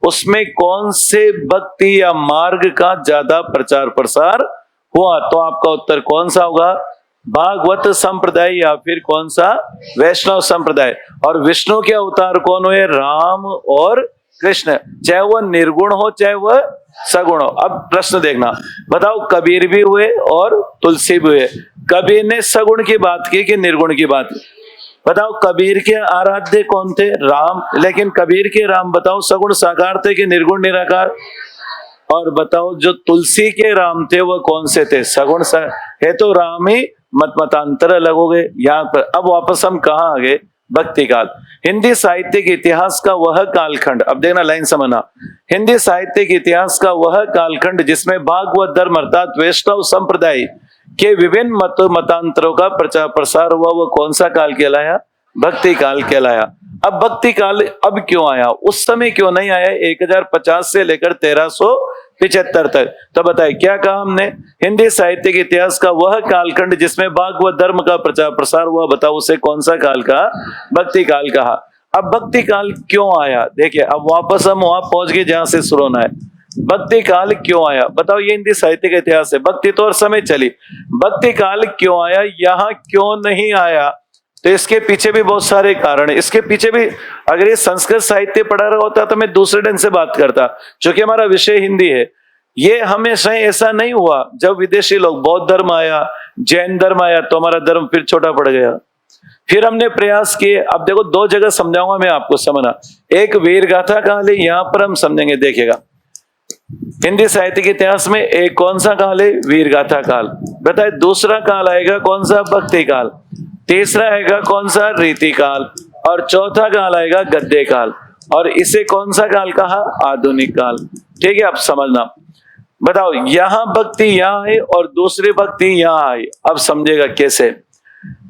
उसमें कौन से भक्ति या मार्ग का ज्यादा प्रचार प्रसार हुआ? तो आपका उत्तर कौन सा होगा? भागवत संप्रदाय या फिर कौन सा? वैष्णव संप्रदाय। और विष्णु के अवतार कौन हुए? राम और कृष्ण, चाहे वह निर्गुण हो चाहे वह सगुण हो। अब प्रश्न देखना, बताओ, कबीर भी हुए और तुलसी भी हुए। कबीर ने सगुण की बात की कि निर्गुण की बात? बताओ कबीर के आराध्य कौन थे? राम। लेकिन कबीर के राम बताओ सगुण साकार थे कि निर्गुण निराकार? और बताओ जो तुलसी के राम थे वो कौन से थे? सगुण है तो राम ही, मतांतर अलग हो गए यहाँ पर। अब वापस हम कहाँ आ गए? भक्ति काल। हिंदी साहित्य के इतिहास का वह कालखंड, अब देखना लाइन समझना, हिंदी साहित्य के इतिहास का वह कालखंड जिसमें भागवत धर्म अर्थात वैष्णव संप्रदाय के विभिन्न मतांतरों का प्रचार प्रसार हुआ, वो कौन सा काल कहलाया? भक्ति काल कहलाया। अब भक्ति काल अब क्यों आया, उस समय क्यों नहीं आया 1050 से लेकर 1375 तक? तो बताए क्या कहा हमने? हिंदी साहित्य के इतिहास का वह कालखंड जिसमें भागवत धर्म का प्रचार प्रसार हुआ, बताओ उसे कौन सा काल कहा? भक्ति काल कहा। अब भक्ति काल क्यों आया? देखिए अब वापस हम वहां पहुंच गए जहां से शुरू होना है। भक्ति काल क्यों आया बताओ? ये हिंदी साहित्य का इतिहास है। भक्ति तो और समय चली, भक्ति काल क्यों आया, यहाँ क्यों नहीं आया? तो इसके पीछे भी बहुत सारे कारण है। इसके पीछे भी अगर ये संस्कृत साहित्य पढ़ा रहा होता तो मैं दूसरे ढंग से बात करता, क्योंकि हमारा विषय हिंदी है। ये हमेशा ऐसा नहीं हुआ, जब विदेशी लोग, बौद्ध धर्म आया, जैन धर्म आया, तो हमारा धर्म फिर छोटा पड़ गया। फिर हमने प्रयास किए। अब देखो दो जगह समझाऊंगा मैं आपको, समझना। एक वीर गाथा काल है, यहां पर हम समझेंगे, देखिएगा हिंदी साहित्य के इतिहास में एक कौन सा काल है? वीर गाथा काल। बताए दूसरा काल आएगा कौन सा? भक्ति काल। तीसरा आएगा कौन सा? रीति काल। और चौथा काल आएगा गद्य काल। और इसे कौन सा काल कहा? आधुनिक काल। ठीक है, अब समझना। बताओ यहां भक्ति यहां है और दूसरी भक्ति यहां आई, अब समझेगा कैसे।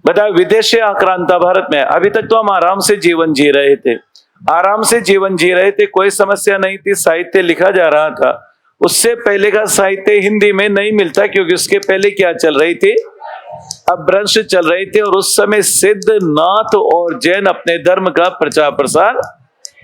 बताओ विदेशी आक्रांता भारत में, अभी तक तो हम आराम से जीवन जी रहे थे, आराम से जीवन जी रहे थे, कोई समस्या नहीं थी, साहित्य लिखा जा रहा था। उससे पहले का साहित्य हिंदी में नहीं मिलता, क्योंकि उसके पहले क्या चल रही थी? अपभ्रंश चल रही थी। और उस समय सिद्ध, नाथ और जैन अपने धर्म का प्रचार प्रसार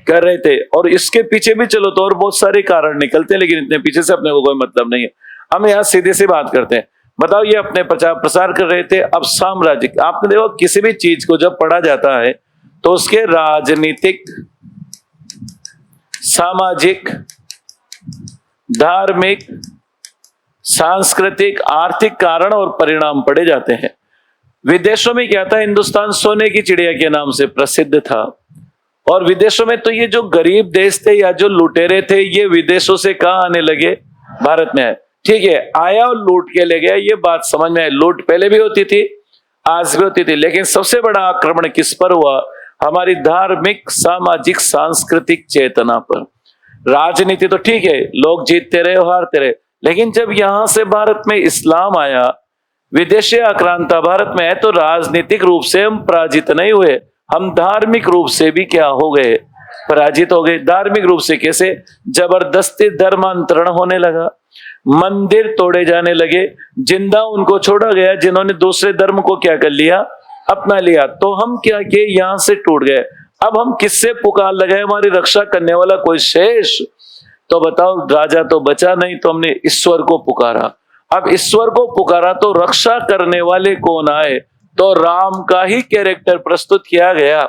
कर रहे थे। और इसके पीछे भी चलो तो और बहुत सारे कारण निकलते हैं, लेकिन इतने पीछे से अपने को कोई मतलब नहीं है। हम यहाँ सीधे से बात करते हैं। बताओ ये अपने प्रचार प्रसार कर रहे थे। अब साम्राज्यिक, आपने देखो किसी भी चीज को जब पढ़ा जाता है तो उसके राजनीतिक, सामाजिक, धार्मिक, सांस्कृतिक, आर्थिक कारण और परिणाम पढ़े जाते हैं। विदेशों में क्या था? हिंदुस्तान सोने की चिड़िया के नाम से प्रसिद्ध था। और विदेशों में तो ये जो गरीब देश थे या जो लुटेरे थे, ये विदेशों से कहां आने लगे? भारत में आए। ठीक है, आया और लूट के ले गया, ये बात समझ में आई। लूट पहले भी होती थी, आज भी होती थी, लेकिन सबसे बड़ा आक्रमण किस पर हुआ? हमारी धार्मिक, सामाजिक, सांस्कृतिक चेतना पर। राजनीति तो ठीक है, लोग जीतते रहे, हारते रहे, लेकिन जब यहां से भारत में इस्लाम आया, विदेशी आक्रांता भारत में है, तो राजनीतिक रूप से हम पराजित नहीं हुए, हम धार्मिक रूप से भी क्या हो गए? पराजित हो गए। धार्मिक रूप से कैसे? जबरदस्ती धर्मांतरण होने लगा, मंदिर तोड़े जाने लगे, जिंदा उनको छोड़ा गया जिन्होंने दूसरे धर्म को क्या कर लिया? अपना लिया। तो हम क्या किए? यहां से टूट गए। अब हम किससे पुकार लगाए? हमारी रक्षा करने वाला कोई शेष? तो बताओ, राजा तो बचा नहीं, तो हमने ईश्वर को पुकारा। अब ईश्वर को पुकारा तो रक्षा करने वाले कौन आए? तो राम का ही कैरेक्टर प्रस्तुत किया गया।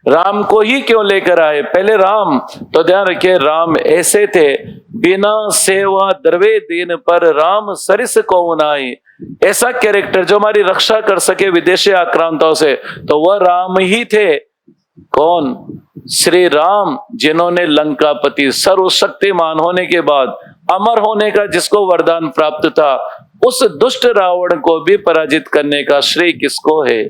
राम को ही क्यों लेकर आए? पहले राम, तो ध्यान रखिए, राम ऐसे थे, बिना सेवा द्रवे दीन पर राम सरिस कौन आए। ऐसा कैरेक्टर जो हमारी रक्षा कर सके विदेशी आक्रांताओं से, तो वह राम ही थे। कौन? श्री राम, जिन्होंने लंकापति, सर्वशक्तिमान होने के बाद अमर होने का जिसको वरदान प्राप्त था, उस दुष्ट रावण को भी पराजित करने का श्रेय किसको है?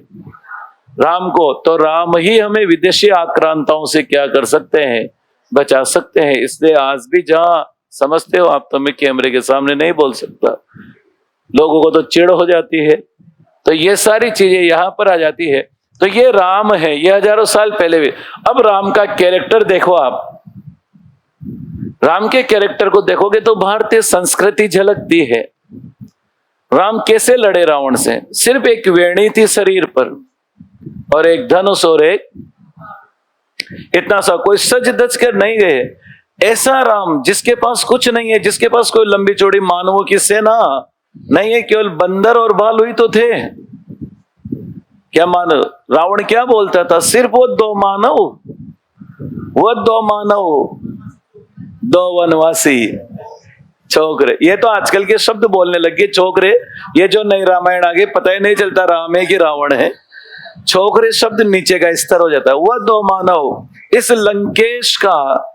राम को। तो राम ही हमें विदेशी आक्रांताओं से क्या कर सकते हैं? बचा सकते हैं। इसलिए आज भी जहां समझते हो आप, तो मैं कैमरे के सामने नहीं बोल सकता, लोगों को तो चिढ़ हो जाती है, तो ये सारी चीजें यहां पर आ जाती है। तो ये राम है, ये हजारों साल पहले भी। अब राम का कैरेक्टर देखो आप, राम के कैरेक्टर को देखोगे तो भारतीय संस्कृति झलकती है। राम कैसे लड़े रावण से? सिर्फ एक वेणी थी शरीर पर और एक धनुष और एक, इतना सा, कोई सज धज कर नहीं गए। ऐसा राम जिसके पास कुछ नहीं है, जिसके पास कोई लंबी चौड़ी मानवों की सेना नहीं है, केवल बंदर और भालू ही तो थे। क्या मानव? रावण क्या बोलता था? सिर्फ वो दो मानव, दो वनवासी, छोकरे। ये तो आजकल के शब्द बोलने लगे, छोकरे। ये जो नई रामायण आगे, पता ही नहीं चलता राम है कि रावण है। छोकरे शब्द नीचे का स्तर हो जाता है। वह दो मानव इस लंकेश का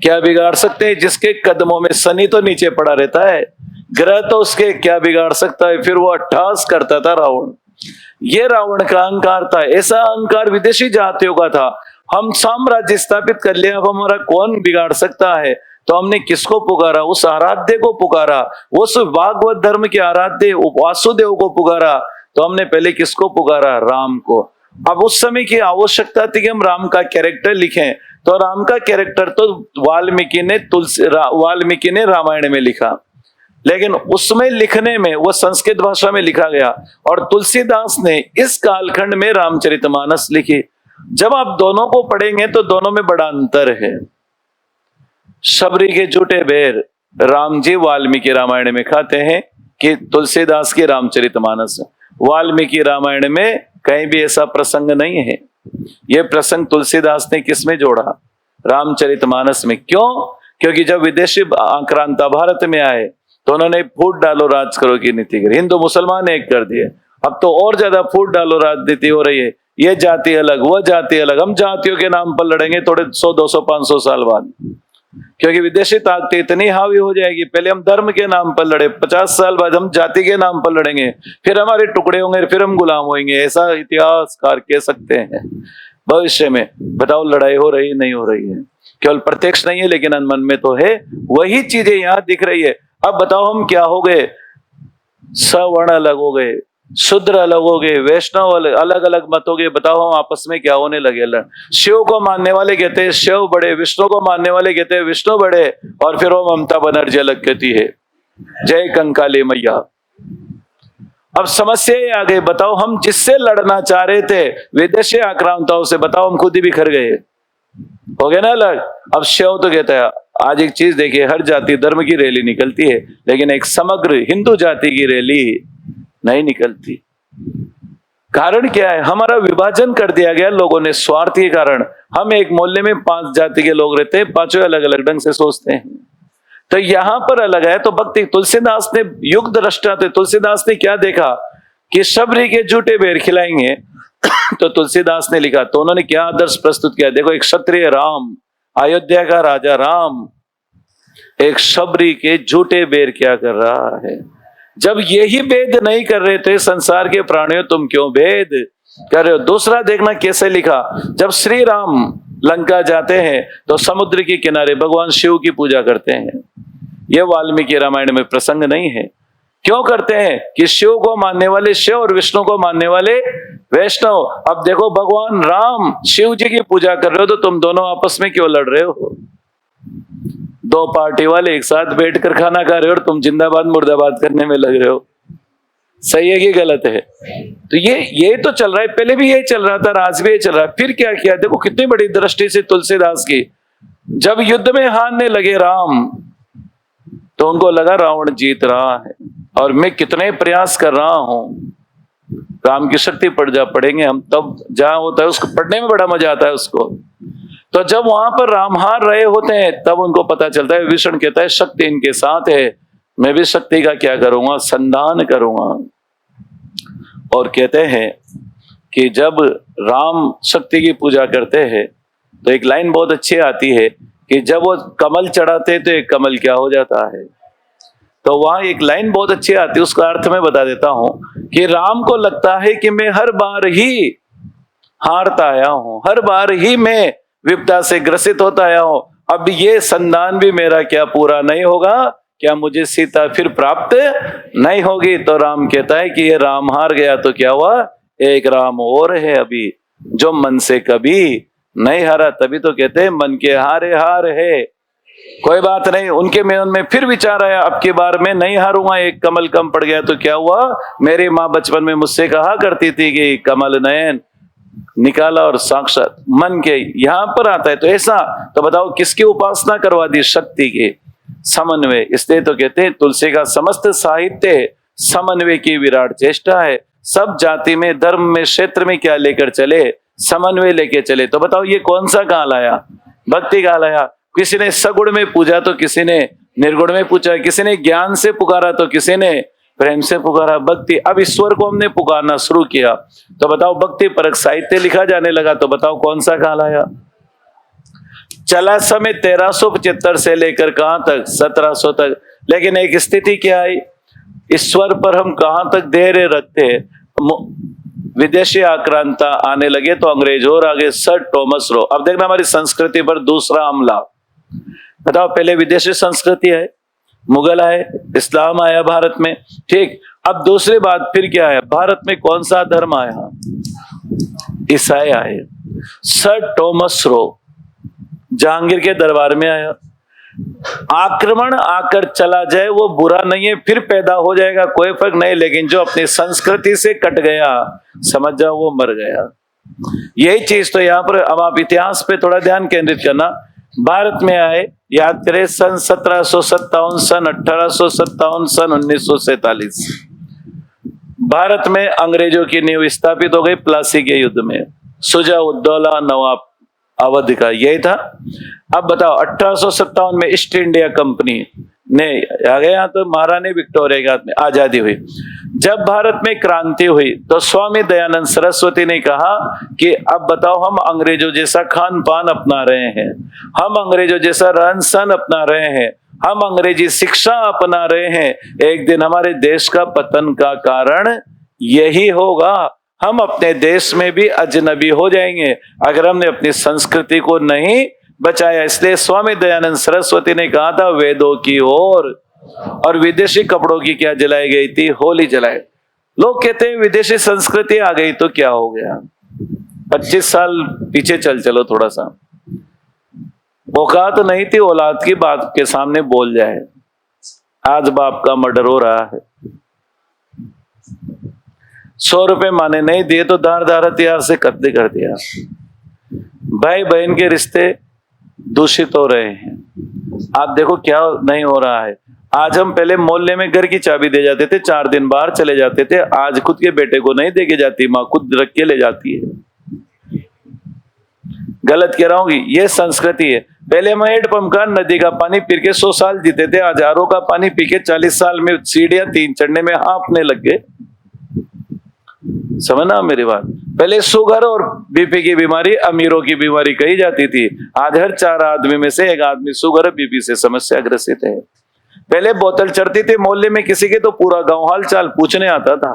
क्या बिगाड़ सकते हैं, जिसके कदमों में शनि तो नीचे पड़ा रहता है, ग्रह तो उसके क्या बिगाड़ सकता है। फिर वो अट्ठास करता था रावण। ये रावण का अहंकार था। ऐसा अहंकार विदेशी जातियों का था। हम साम्राज्य स्थापित कर लिया, अब हमारा कौन बिगाड़ सकता है। तो हमने किसको पुकारा? उस आराध्य को पुकारा, उस भागवत धर्म के आराध्य वासुदेव को पुकारा। तो हमने पहले किसको पुकारा? राम को। अब उस समय की आवश्यकता थी कि हम राम का कैरेक्टर लिखें, तो राम का कैरेक्टर तो वाल्मीकि ने रामायण में लिखा, लेकिन उसमें लिखने में वो संस्कृत भाषा में लिखा गया, और तुलसीदास ने इस कालखंड में रामचरितमानस लिखी। जब आप दोनों को पढ़ेंगे तो दोनों में बड़ा अंतर है। शबरी के झूठे बेर राम जी वाल्मीकि रामायण में खाते हैं कि तुलसीदास के रामचरितमानस। वाल्मीकि रामायण में कहीं भी ऐसा प्रसंग नहीं है। यह प्रसंग तुलसीदास ने किसमें जोड़ा? रामचरितमानस में। क्यों? क्योंकि जब विदेशी आक्रांता भारत में आए तो उन्होंने फूट डालो राज करो की नीति करी। हिंदू मुसलमान एक कर दिए। अब तो और ज्यादा फूट डालो राजनीति हो रही है। ये जाति अलग, वह जाति अलग, हम जातियों के नाम पर लड़ेंगे थोड़े 100, 200, 500 साल बाद, क्योंकि विदेशी ताकतें इतनी हावी हो जाएगी। पहले हम धर्म के नाम पर लड़े, 50 साल बाद हम जाति के नाम पर लड़ेंगे, फिर हमारे टुकड़े होंगे, फिर हम गुलाम होंगे। ऐसा इतिहासकार कह सकते हैं। भविष्य में बताओ लड़ाई हो रही नहीं हो रही है? केवल प्रत्यक्ष नहीं है लेकिन अनमन में तो है। वही चीजें यहाँ दिख रही है। अब बताओ हम क्या हो गए? सवर्ण अलग हो गए, शूद्र अलग हो गए, वैष्णव अलग अलग मत हो गए। बताओ हम आपस में क्या होने लगे? शिव को मानने वाले कहते हैं शिव बड़े, विष्णु को मानने वाले कहते हैं विष्णु बड़े, और फिर वो ममता बनर्जी अलग कहती है जय कंकाली मैया। अब समस्या आ गई। बताओ हम जिससे लड़ना चाह रहे थे विदेशी आक्रांताओं से, बताओ हम खुद ही बिखर गए, हो गया ना अलग। अब शिव तो कहता है, आज एक चीज देखिए, हर जाति धर्म की रैली निकलती है लेकिन एक समग्र हिंदू जाति की रैली नहीं निकलती। कारण क्या है? हमारा विभाजन कर दिया गया लोगों ने स्वार्थ के कारण। हम एक मोहल्ले में 5 जाति के लोग रहते हैं, पांचों अलग अलग ढंग से सोचते हैं। तो यहां पर अलग है। तो भक्ति तुलसीदास ने युग दृष्टा थे। तुलसीदास ने क्या देखा कि शबरी के झूठे बेर खिलाएंगे तो तुलसीदास ने लिखा। तो उन्होंने क्या आदर्श प्रस्तुत किया? देखो, एक क्षत्रिय राम, अयोध्या का राजा राम, एक शबरी के झूठे बेर क्या कर रहा है? जब यही भेद नहीं कर रहे थे संसार के प्राणियों, तुम क्यों भेद कर रहे हो? दूसरा देखना कैसे लिखा। जब श्री राम लंका जाते हैं तो समुद्र के किनारे भगवान शिव की पूजा करते हैं। यह वाल्मीकि रामायण में प्रसंग नहीं है। क्यों करते हैं? कि शिव को मानने वाले शिव और विष्णु को मानने वाले वैष्णव। अब देखो, भगवान राम शिव जी की पूजा कर रहे हो तो तुम दोनों आपस में क्यों लड़ रहे हो? 2 पार्टी वाले एक साथ बैठकर खाना खा रहे हो और तुम जिंदाबाद मुर्दाबाद करने में लग रहे हो। सही है कि गलत है? तो ये तो चल रहा है। पहले भी यही चल रहा था, आज भी यही चल रहा है। फिर क्या किया? देखो कितनी बड़ी दृष्टि से तुलसीदास की। जब युद्ध में हारने लगे राम तो उनको लगा रावण जीत रहा है और मैं कितने प्रयास कर रहा हूं। राम की शक्ति पढ़ेंगे हम, तब जहां होता है उसको पढ़ने में बड़ा मजा आता है उसको। तो जब वहां पर राम हार रहे होते हैं तब उनको पता चलता है, विष्णु कहता है शक्ति इनके साथ है, मैं भी शक्ति का क्या करूंगा? संधान करूंगा। और कहते हैं कि जब राम शक्ति की पूजा करते हैं तो एक लाइन बहुत अच्छी आती है कि जब वो कमल चढ़ाते तो एक कमल क्या हो जाता है। तो वहां एक लाइन बहुत अच्छी आती है, उसका अर्थ मैं बता देता हूं कि राम को लगता है कि मैं हर बार ही हारता आया हूं, हर बार ही मैं विपदा से ग्रसित होता आया हूं। अब ये संधान भी मेरा क्या पूरा नहीं होगा? क्या मुझे सीता फिर प्राप्त नहीं होगी? तो राम कहता है कि ये राम हार गया तो क्या हुआ? एक राम और है अभी जो मन से कभी नहीं हारा। तभी तो कहते हैं मन के हारे हार है। कोई बात नहीं, उनके मन में फिर विचार आया अब की बार मैं नहीं हारूंगा। एक कमल कम पड़ गया तो क्या हुआ? मेरी माँ बचपन में मुझसे कहा करती थी कि कमल नयन निकाला, और साक्षात मन के यहां पर आता है। तो ऐसा तो बताओ किसकी उपासना करवा दी? शक्ति के समन्वय। इसलिए तो कहते हैं तुलसी का समस्त साहित्य समन्वय की विराट चेष्टा है। सब जाति में, धर्म में, क्षेत्र में क्या लेकर चले? समन्वय लेके चले। तो बताओ ये कौन सा काल आया? भक्ति काल आया। किसी ने सगुण में पूजा तो किसी ने निर्गुण में पूछा, किसी ने ज्ञान से पुकारा तो किसी ने प्रेम से पुकारा, भक्ति। अब ईश्वर को हमने पुकारना शुरू किया तो बताओ भक्ति परक साहित्य लिखा जाने लगा, तो बताओ कौन सा काल आया। चला समय 1375 से लेकर कहां तक, 1700 तक। लेकिन एक स्थिति क्या आई, ईश्वर पर हम कहां तक धैर्य रखते, विदेशी आक्रांता आने लगे तो अंग्रेज और आगे, सर टॉमस रो। अब देखना हमारी संस्कृति पर दूसरा हमला। बताओ पहले विदेशी संस्कृति है, मुगल आए, इस्लाम आया भारत में, ठीक। अब दूसरी बात फिर क्या है, भारत में कौन सा धर्म आया, ईसाई आए। सर टॉमस रो जहांगीर के दरबार में आया। आक्रमण आकर चला जाए वो बुरा नहीं है, फिर पैदा हो जाएगा कोई फर्क नहीं, लेकिन जो अपनी संस्कृति से कट गया समझ जाओ वो मर गया। यही चीज तो यहाँ पर, अब आप इतिहास पे थोड़ा ध्यान केंद्रित करना। भारत में आए, याद करें, सन 1757, सन 1857, सन 1947 भारत में अंग्रेजों की नींव स्थापित हो गई प्लासी के युद्ध में, शुजा उद दौला नवाब अवध का, यही था। अब बताओ 1857 में ईस्ट इंडिया कंपनी ने आ गया तो महारानी विक्टोरिया के हाथ में आजादी हुई। जब भारत में क्रांति हुई तो स्वामी दयानंद सरस्वती ने कहा कि अब बताओ हम अंग्रेजों जैसा खान पान अपना रहे हैं, हम अंग्रेजों जैसा रहन सहन अपना रहे हैं, हम अंग्रेजी शिक्षा अपना रहे हैं, एक दिन हमारे देश का पतन का कारण यही होगा, हम अपने देश में भी अजनबी हो जाएंगे अगर हमने अपनी संस्कृति को नहीं बचाया। इसलिए स्वामी दयानंद सरस्वती ने कहा था वेदों की और विदेशी कपड़ों की क्या जलाई गई थी, होली जलाए। लोग कहते हैं विदेशी संस्कृति आ गई तो क्या हो गया, 25 साल पीछे चलो थोड़ा सा, औकात नहीं थी औलाद की बात के सामने बोल जाए। आज बाप का मर्डर हो रहा है, 100 रुपए माने नहीं दिए तो धार हथियार से कत्ल कर दिया। भाई बहन के रिश्ते दूषित हो रहे हैं। आप देखो क्या नहीं हो रहा है। आज हम पहले मोहल्ले में घर की चाबी दे जाते थे, 4 दिन बाहर चले जाते थे, आज खुद के बेटे को नहीं दे के जाती माँ, खुद रख के ले जाती है। गलत कह रहा हूं, ये संस्कृति है। पहले हम हैंडपंप का नदी का पानी पी के 100 साल जीते थे, आज आरओ का पानी पी के 40 साल में सीढ़ियां 3 चढ़ने में हाँफने लग गए। समझना मेरी बात। पहले शुगर और बीपी की बीमारी अमीरों की बीमारी कही जाती थी, आज हर 4 आदमी में से 1 आदमी शुगर और बीपी से समस्या ग्रसित है। पहले बोतल चढ़ती थी मोहल्ले में किसी के तो पूरा गांव हाल चाल पूछने आता था।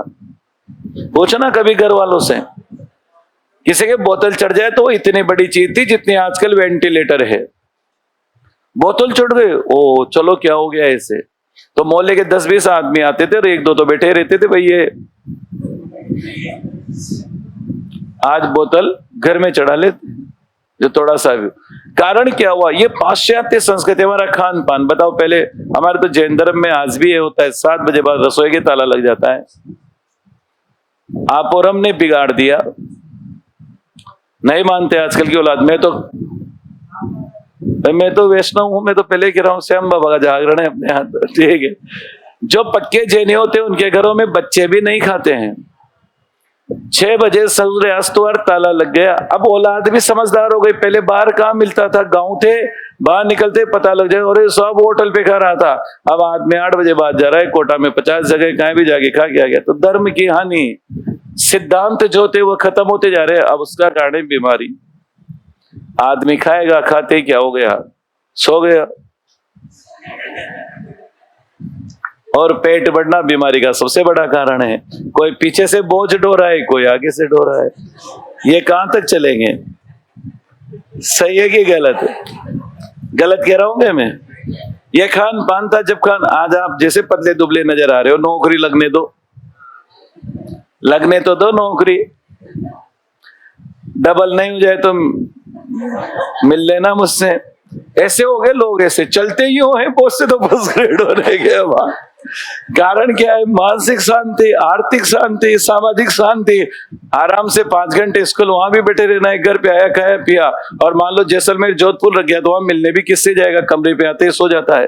पूछना कभी घर वालों से, किसी के बोतल चढ़ जाए तो इतनी बड़ी चीज थी जितनी आजकल वेंटिलेटर है। बोतल चढ़ गए, ओ चलो क्या हो गया ऐसे, तो मोहल्ले के 10-20 आदमी आते थे और 1-2 तो बैठे रहते थे। भाई ये आज बोतल घर में चढ़ा लेते जो थोड़ा सा भी। कारण क्या हुआ, ये पाश्चात्य संस्कृति, हमारा खान पान। बताओ पहले हमारे तो जैन धर्म में आज भी ये होता है, 7 बजे बाद रसोई के ताला लग जाता है। आप और हमने बिगाड़ दिया, नहीं मानते आजकल की औलाद। मैं तो वैष्णव हूं, मैं तो पहले कह रहा हूं श्याम बाबा का जागरण है अपने हाथ, ठीक है। जो पक्के जैनी होते हैं उनके घरों में बच्चे भी नहीं खाते हैं। 6 बजे सूर्यास्त हुआ ताला लग गया। अब औलाद भी समझदार हो गई। पहले बाहर कहाँ मिलता था, गांव थे, बाहर निकलते पता लग जाए और सब होटल पे खा रहा था। अब आदमी 8 बजे बाद जा रहा है, कोटा में 50 जगह कहीं भी जाके खा के आ गया। तो धर्म की हानि, सिद्धांत जो थे वो खत्म होते जा रहे हैं। अब उसका कारण बीमारी। आदमी खाएगा, खाते क्या हो गया, सो गया। और पेट बढ़ना बीमारी का सबसे बड़ा कारण है। कोई पीछे से बोझ ढो रहा है, कोई आगे से ढो रहा है। ये कहां तक चलेंगे, सही है कि गलत है? गलत कह रहा हूं मैं? ये खान पान था जब खान। आज आप जैसे पतले दुबले नजर आ रहे हो, नौकरी लगने दो, लगने तो दो नौकरी। डबल नहीं हो जाए तो मिल लेना मुझसे। ऐसे हो गए लोग, ऐसे चलते ही हो है, बहुत से तो बस ग्रेड हो रह गए। कारण क्या है? मानसिक शांति, आर्थिक शांति, सामाजिक शांति। आराम से 5 घंटे स्कूल, वहां भी बैठे रहना है, घर पे आया खाया पिया। और मान लो जैसलमेर जोधपुर रख गया तो वहां मिलने भी किससे जाएगा, कमरे पे आते ही सो जाता है।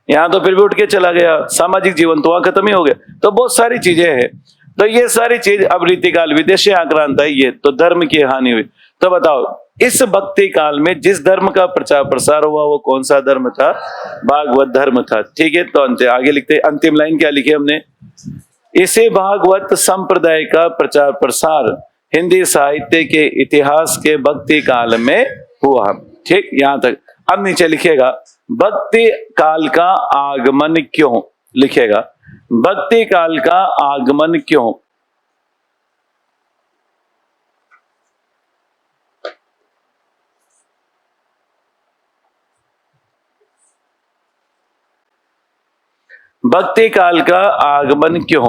यहाँ तो फिर भी उठ के चला गया, सामाजिक जीवन तो वहां खत्म ही हो गया। तो बहुत सारी चीजें हैं। तो ये सारी चीज अब रीतिकाल विदेशी आक्रांत है, ये तो धर्म की हानि हुई। तो बताओ इस भक्ति काल में जिस धर्म का प्रचार प्रसार हुआ वो कौन सा धर्म था? भागवत धर्म था। ठीक है, तो आगे लिखते, अंतिम लाइन क्या लिखे हमने? इसे भागवत संप्रदाय का प्रचार प्रसार हिंदी साहित्य के इतिहास के भक्ति काल में हुआ। ठीक, यहां तक। अब नीचे लिखेगा भक्ति काल का आगमन क्यों, लिखेगा भक्ति काल का आगमन क्यों। भक्ति काल का आगमन क्यों?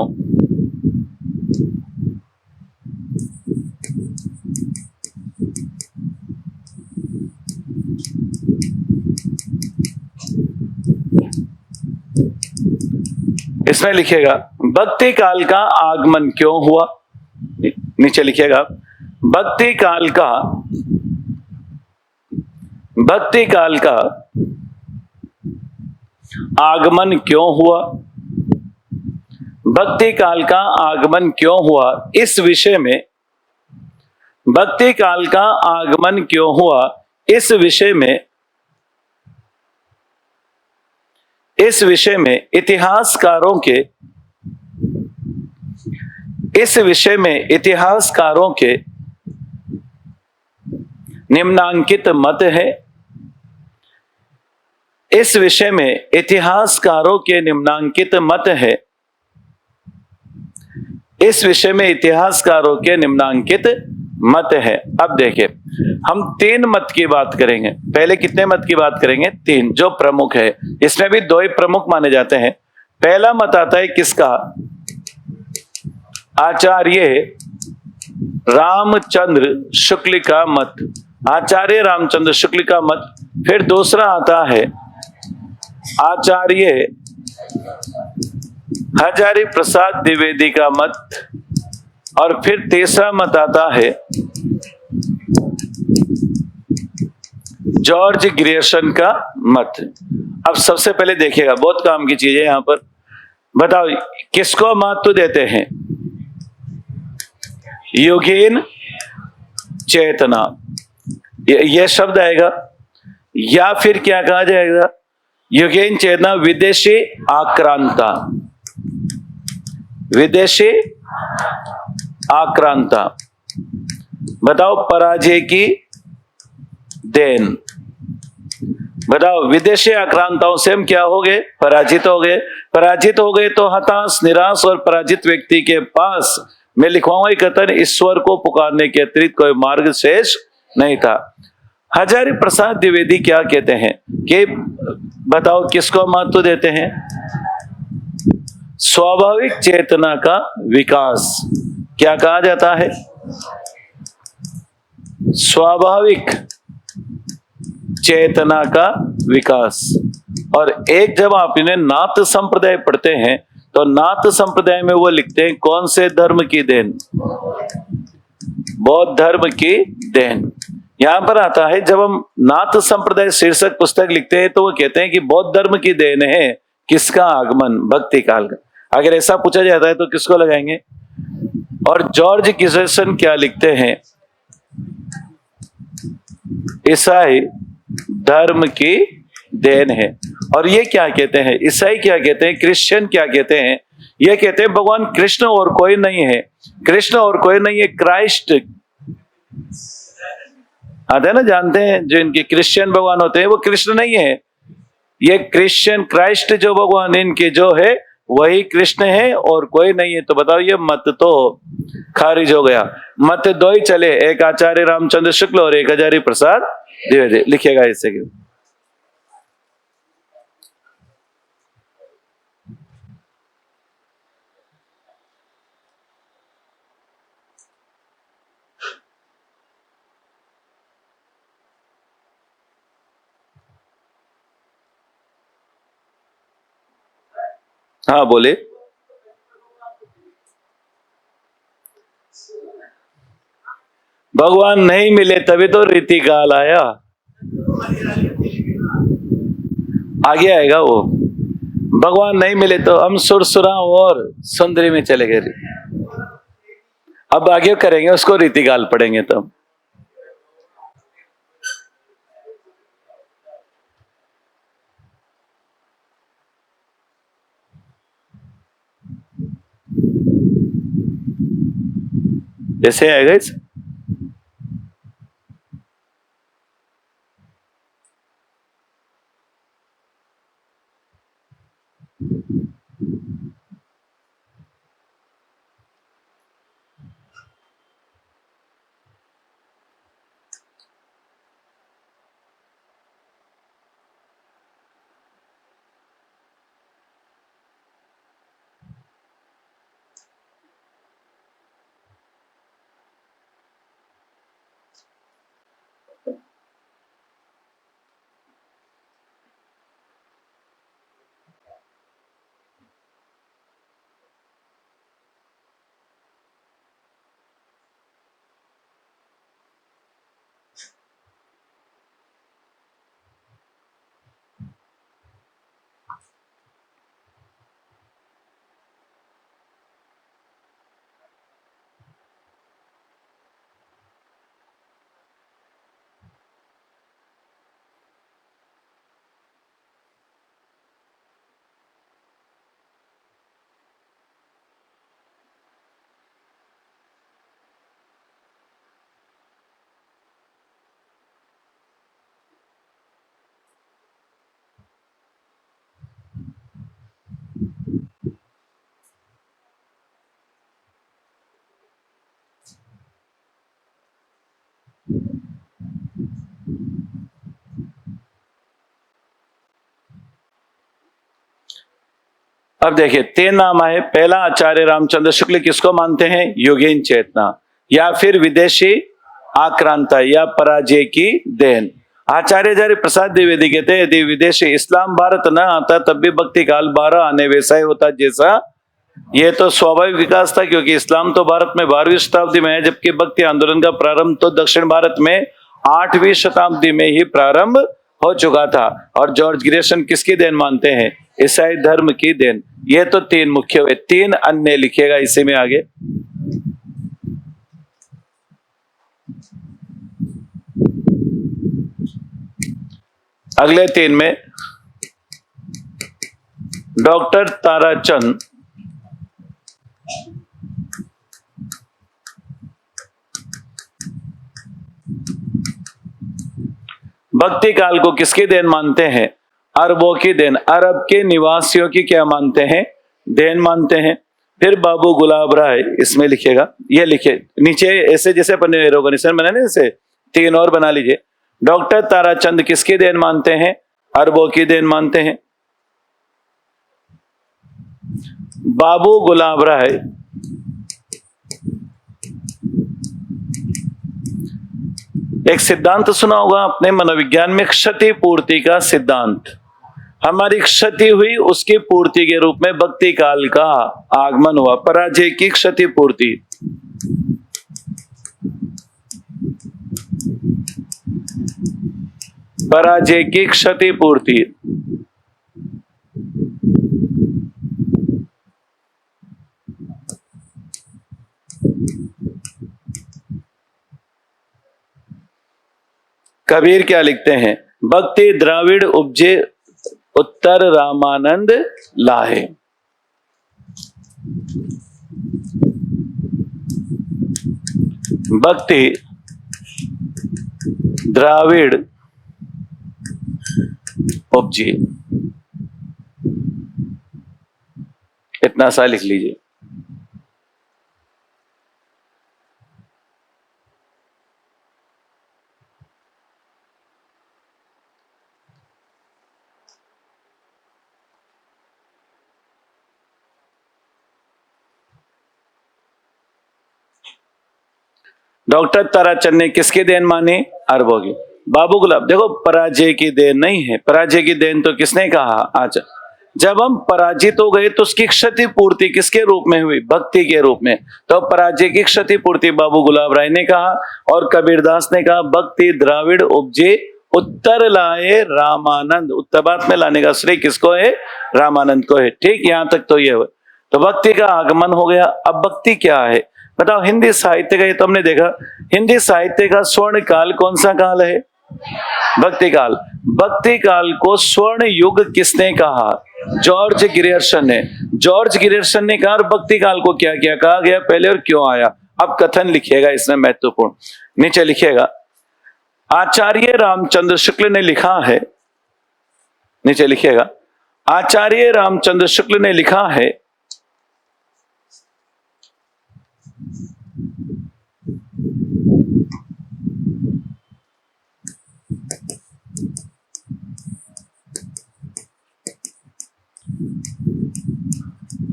इसमें लिखेगा भक्ति काल का आगमन क्यों हुआ। नीचे लिखेगा भक्ति काल का आगमन क्यों हुआ। भक्ति काल का आगमन क्यों हुआ, इस विषय में भक्ति काल का आगमन क्यों हुआ, इस विषय में इतिहासकारों के निम्नांकित मत है। इस विषय में इतिहासकारों के निम्नांकित मत है। इस विषय में इतिहासकारों के निम्नांकित मत है। अब देखिए, हम 3 मत की बात करेंगे। पहले कितने मत की बात करेंगे? 3, जो प्रमुख है। इसमें भी 2 ही प्रमुख माने जाते हैं। पहला मत आता है किसका? आचार्य रामचंद्र शुक्ल का मत, आचार्य रामचंद्र शुक्ल का मत। फिर दूसरा आता है आचार्य हजारी प्रसाद द्विवेदी का मत, और फिर तीसरा मत आता है जॉर्ज ग्रियर्सन का मत। अब सबसे पहले देखिएगा, बहुत काम की चीज है यहां पर। बताओ किसको महत्व देते हैं? योगेन चेतना, यह शब्द आएगा, या फिर क्या कहा जाएगा? योगेन चेतना विदेशी आक्रांता, विदेशी आक्रांता। बताओ पराजय की देन। बताओ विदेशी आक्रांताओं से हम क्या हो गए? पराजित हो गए। पराजित हो गए तो हताश, निराश और पराजित व्यक्ति के पास मैं लिखवाऊंगा कथन, ईश्वर को पुकारने के अतिरिक्त कोई मार्ग शेष नहीं था। हजारी प्रसाद द्विवेदी क्या कहते हैं कि बताओ किसको महत्व देते हैं? स्वाभाविक चेतना का विकास। क्या कहा जाता है? स्वाभाविक चेतना का विकास। और एक जब आप इन्हें नाथ संप्रदाय पढ़ते हैं तो नाथ संप्रदाय में वो लिखते हैं कौन से धर्म की देन? बौद्ध धर्म की देन। यहां पर आता है जब हम नाथ संप्रदाय शीर्षक पुस्तक लिखते हैं तो वो कहते हैं कि बौद्ध धर्म की देन है किसका आगमन? भक्ति काल का। अगर ऐसा पूछा जाता है तो किसको लगाएंगे? और जॉर्ज ग्रियर्सन क्या लिखते हैं? ईसाई धर्म की देन है। और ये क्या कहते हैं? ईसाई क्या कहते हैं? क्रिश्चियन क्या कहते हैं? ये कहते हैं भगवान कृष्ण और कोई नहीं है। कृष्ण और कोई नहीं है, क्राइस्ट आते हैं ना, जानते हैं जो इनके क्रिश्चियन भगवान होते हैं वो कृष्ण नहीं है। ये क्रिश्चियन क्राइस्ट जो भगवान इनके जो है वही कृष्ण है और कोई नहीं है। तो बताओ ये मत तो खारिज हो गया। मत 2 ही चले, एक आचार्य रामचंद्र शुक्ल और एक हजारी प्रसाद द्विवेदी। लिखेगा इससे क्यों? हाँ बोले। भगवान नहीं मिले तभी तो रीति काल आया। आगे आएगा वो। भगवान नहीं मिले तो हम सुरसुरा और सुंदरी में चले गए। अब आगे करेंगे उसको, रीति काल पढ़ेंगे तब। ऐसे आएगा इस। अब देखिए 3 नाम आए। पहला, आचार्य रामचंद्र शुक्ल किसको मानते हैं? योगेन चेतना, या फिर विदेशी आक्रांता या पराजय की देन। आचार्य प्रसाद द्विवेदी कहते हैं यदि विदेशी इस्लाम भारत न आता तब भी भक्ति काल 12 आने वैसा ही होता जैसा। ये तो स्वाभाविक विकास था, क्योंकि इस्लाम तो भारत में 12वीं शताब्दी में है, जबकि भक्ति आंदोलन का प्रारंभ तो दक्षिण भारत में 8वीं शताब्दी में ही प्रारंभ हो चुका था। और जॉर्ज ग्रेसन किसकी देन मानते हैं? ईसाई धर्म की देन। ये तो 3 मुख्य हुए, 3 अन्य लिखिएगा इसी में आगे। अगले 3 में डॉक्टर ताराचंद भक्ति काल को किसकी देन मानते हैं? अरबों की देन। अरब के निवासियों की क्या मानते हैं? देन मानते हैं। फिर बाबू गुलाब राय, इसमें लिखिएगा, ये लिखे नीचे ऐसे जैसे अपन ने ऑर्गेनाइजेशन बना ना, जैसे 3 और बना लीजिए। डॉक्टर ताराचंद किसकी देन मानते हैं? अरबों की देन मानते हैं। बाबू गुलाब राय एक सिद्धांत सुना होगा अपने मनोविज्ञान में, क्षति पूर्ति का सिद्धांत। हमारी क्षति हुई, उसकी पूर्ति के रूप में भक्ति काल का आगमन हुआ। पराजय की क्षति पूर्ति। पराजय की क्षति पूर्ति। कबीर क्या लिखते हैं? भक्ति द्राविड़ उपजे उत्तर रामानंद लाहे। भक्ति द्राविड़ उपजी, इतना सा लिख लीजिए। डॉक्टर ताराचंद ने किसकी देन मानी? अरबों की। बाबू गुलाब, देखो पराजय की देन नहीं है, पराजय की देन तो किसने कहा? अच्छा, जब हम पराजित हो गए तो उसकी क्षति पूर्ति किसके रूप में हुई? भक्ति के रूप में। तो पराजय की क्षति पूर्ति बाबू गुलाब राय ने कहा, और कबीरदास ने कहा भक्ति द्राविड़ उपजे उत्तर लाए रामानंद। उत्तरभारत में लाने का श्रेय किसको है? रामानंद को है। ठीक, यहां तक तो ये हुआ। तो भक्ति का आगमन हो गया। अब भक्ति क्या है बताओ? हिंदी साहित्य का, ये तो हमने देखा, हिंदी साहित्य का स्वर्ण काल कौन सा काल है? भक्ति काल। भक्ति काल को स्वर्ण युग किसने कहा? जॉर्ज ग्रियर्सन ने। जॉर्ज ग्रियर्सन ने कहा भक्ति काल को क्या क्या कहा गया पहले और क्यों आया। अब कथन लिखिएगा, इसमें महत्वपूर्ण। नीचे लिखिएगा, आचार्य रामचंद्र शुक्ल ने लिखा है, नीचे लिखिएगा, आचार्य रामचंद्र शुक्ल ने लिखा है,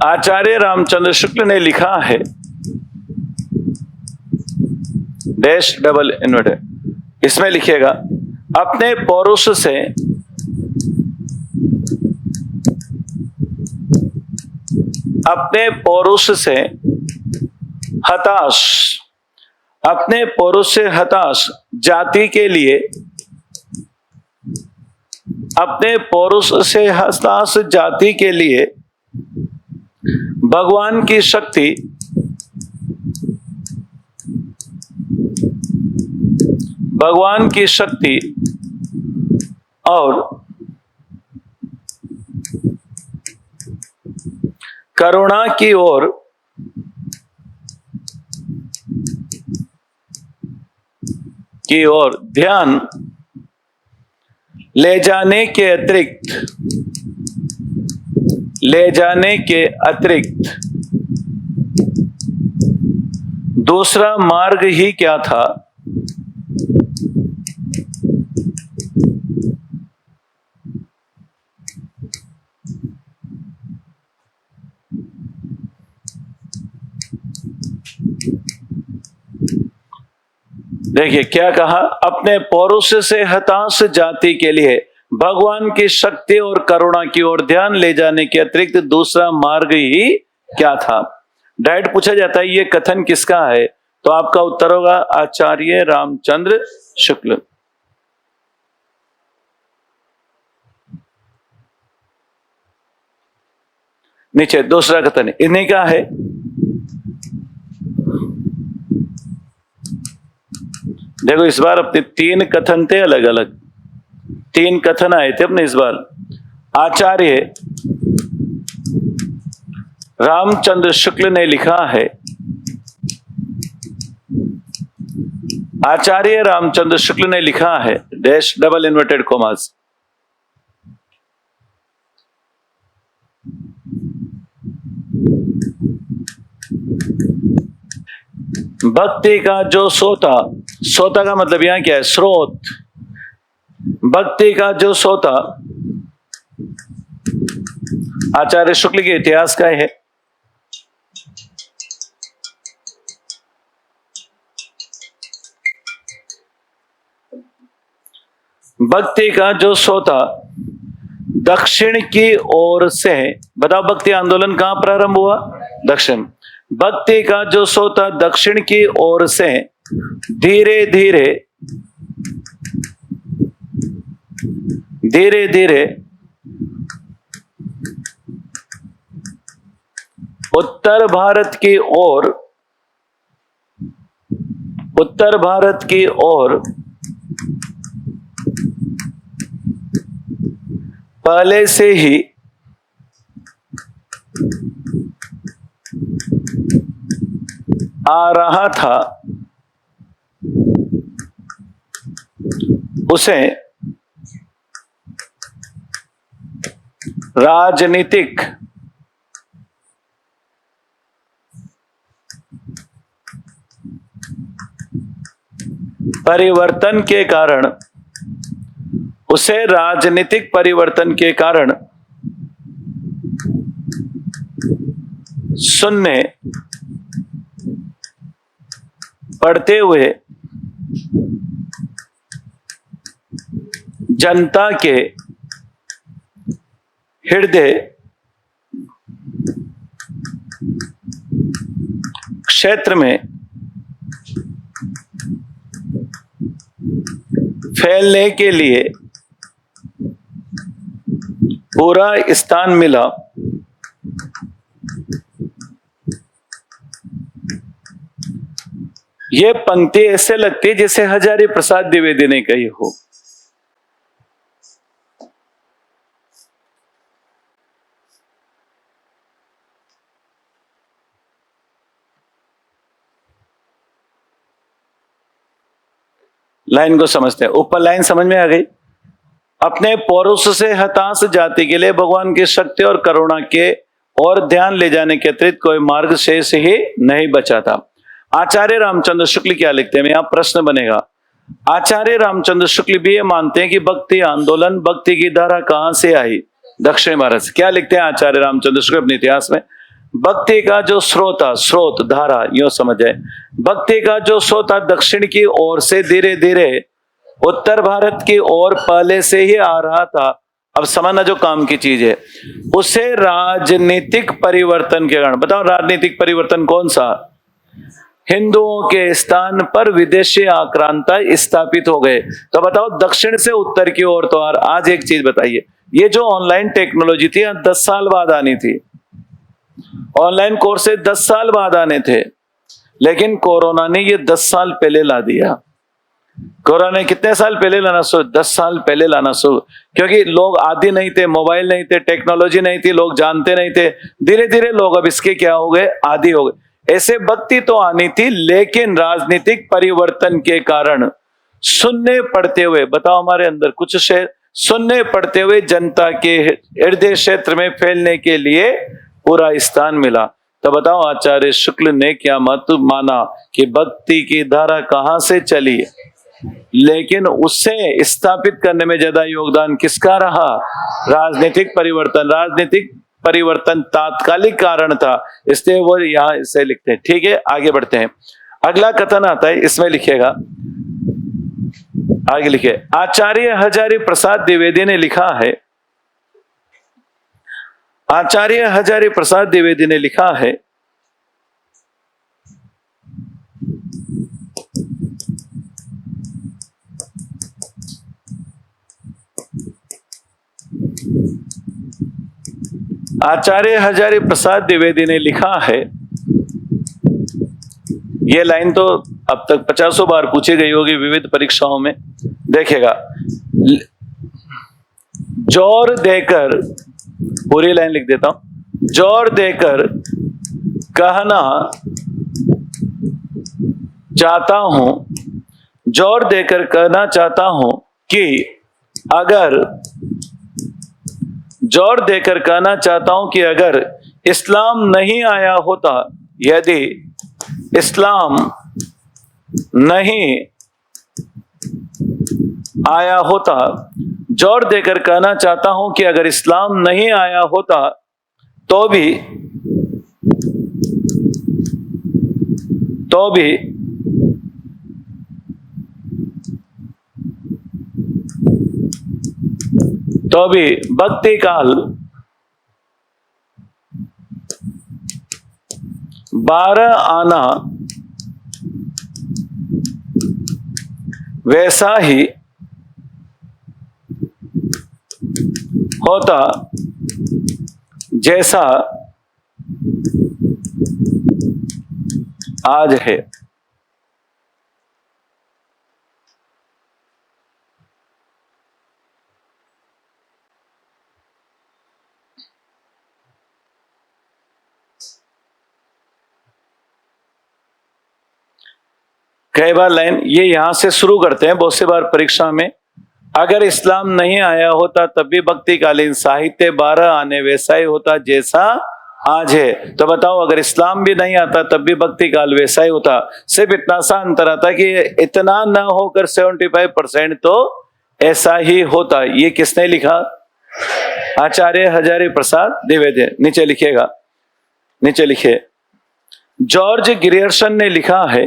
आचार्य रामचंद्र शुक्ल ने लिखा है, डैश डबल इन्वर्टेड, इसमें लिखिएगा, अपने पौरुष से अपने पौरुष से हताश, अपने पौरुष से हताश जाति के लिए, अपने पौरुष से हताश जाति के लिए भगवान की शक्ति, भगवान की शक्ति और करुणा की ओर ध्यान ले जाने के अतिरिक्त दूसरा मार्ग ही क्या था? देखिए क्या कहा, अपने पौरुष से हताश जाति के लिए भगवान की शक्ति और करुणा की ओर ध्यान ले जाने के अतिरिक्त दूसरा मार्ग ही क्या था? डायरेक्ट पूछा जाता है ये कथन किसका है, तो आपका उत्तर होगा आचार्य रामचंद्र शुक्ल। नीचे दूसरा कथन इन्हीं का है, देखो इस बार अपने 3 कथन थे, अलग अलग 3 कथन आए थे अपने इस बार। आचार्य रामचंद्र शुक्ल ने लिखा है, आचार्य रामचंद्र शुक्ल ने लिखा है, डैश डबल इन्वर्टेड कोमास, भक्ति का जो सोता, सोता का मतलब यहां क्या है? स्रोत। भक्ति का जो सोता आचार्य शुक्ल के इतिहास का है। भक्ति का जो सोता दक्षिण की ओर से, बताओ भक्ति आंदोलन कहां प्रारंभ हुआ? दक्षिण। भक्ति का जो सोता दक्षिण की ओर से धीरे धीरे धीरे धीरे उत्तर भारत की ओर पहले से ही आ रहा था, उसे राजनीतिक परिवर्तन के कारण, उसे राजनीतिक परिवर्तन के कारण सुनने पड़ते हुए जनता के हृदय क्षेत्र में फैलने के लिए पूरा स्थान मिला। यह पंक्ति ऐसे लगती है जैसे हजारी प्रसाद द्विवेदी ने कही हो। लाइन को समझते हैं। ऊपर लाइन समझ में आ गई। अपने पौरुष से हताश जाति के लिए भगवान की शक्ति और करुणा के और ध्यान ले जाने के अतिरिक्त कोई मार्ग शेष ही नहीं बचा था। आचार्य रामचंद्र शुक्ल क्या लिखते हैं, यहाँ प्रश्न बनेगा। आचार्य रामचंद्र शुक्ल भी ये मानते हैं कि भक्ति आंदोलन, भक्ति की धारा कहां से आई? दक्षिण भारत से। क्या लिखते हैं आचार्य रामचंद्र शुक्ल अपने इतिहास में? भक्ति का जो स्रोत धारा, यो समझ जाए, भक्ति का जो स्रोत दक्षिण की ओर से धीरे धीरे उत्तर भारत की ओर पहले से ही आ रहा था। अब समझना जो काम की चीज है, उसे राजनीतिक परिवर्तन के कारण, बताओ राजनीतिक परिवर्तन कौन सा? हिंदुओं के स्थान पर विदेशी आक्रांता स्थापित हो गए। तो बताओ दक्षिण से उत्तर की ओर। तो आज एक चीज बताइए, ये जो ऑनलाइन टेक्नोलॉजी थी 10 साल बाद आनी थी, ऑनलाइन कोर्स 10 साल बाद आने थे, लेकिन कोरोना ने ये 10 साल पहले ला दिया। कोरोना ने कितने साल पहले लाना सो? 10 साल पहले लाना सो, क्योंकि लोग आदि नहीं थे, मोबाइल नहीं थे, टेक्नोलॉजी नहीं थी, लोग जानते नहीं थे। धीरे धीरे लोग अब इसके क्या हो गए? आदि हो गए। ऐसे भक्ति तो आनी थी, लेकिन राजनीतिक परिवर्तन के कारण सुनने पड़ते हुए, बताओ हमारे अंदर कुछ शहर सुनने पड़ते हुए जनता के हृदय क्षेत्र में फैलने के लिए पूरा स्थान मिला। तो बताओ आचार्य शुक्ल ने क्या मत माना कि भक्ति की धारा कहां से चली, लेकिन उससे स्थापित करने में ज्यादा योगदान किसका रहा? राजनीतिक परिवर्तन। राजनीतिक परिवर्तन तात्कालिक कारण था, इसलिए वो यहां इसे लिखते हैं। ठीक है, आगे बढ़ते हैं। अगला कथन आता है, इसमें लिखिएगा, आगे लिखे। आचार्य हजारी प्रसाद द्विवेदी ने लिखा है, आचार्य हजारी प्रसाद द्विवेदी ने लिखा है, आचार्य हजारी प्रसाद द्विवेदी ने लिखा है, यह लाइन तो अब तक 50 बार पूछी गई होगी विविध परीक्षाओं में। देखिएगा, जोर देकर, पूरी लाइन लिख देता हूं, जोर देकर कहना चाहता हूं, जोर देकर कहना चाहता हूं कि अगर, जोर देकर कहना चाहता हूं कि अगर इस्लाम नहीं आया होता, यदि इस्लाम नहीं आया होता, जोर देकर कहना चाहता हूं कि अगर इस्लाम नहीं आया होता तो भी भक्ति काल 12 आना वैसा ही होता जैसा आज है। कई बार लाइन ये यहां से शुरू करते हैं, बहुत से बार परीक्षा में, अगर इस्लाम नहीं आया होता तब भी भक्तिकालीन साहित्य 12 आने वैसा ही होता जैसा आज है। तो बताओ अगर इस्लाम भी नहीं आता तब भी भक्ति काल वैसा ही होता। सिर्फ इतना सा अंतर आता कि इतना ना होकर 75% तो ऐसा ही होता। ये किसने लिखा? आचार्य हजारी प्रसाद द्विवेदी। नीचे लिखिएगा, नीचे लिखिए, जॉर्ज ग्रियर्सन ने लिखा है,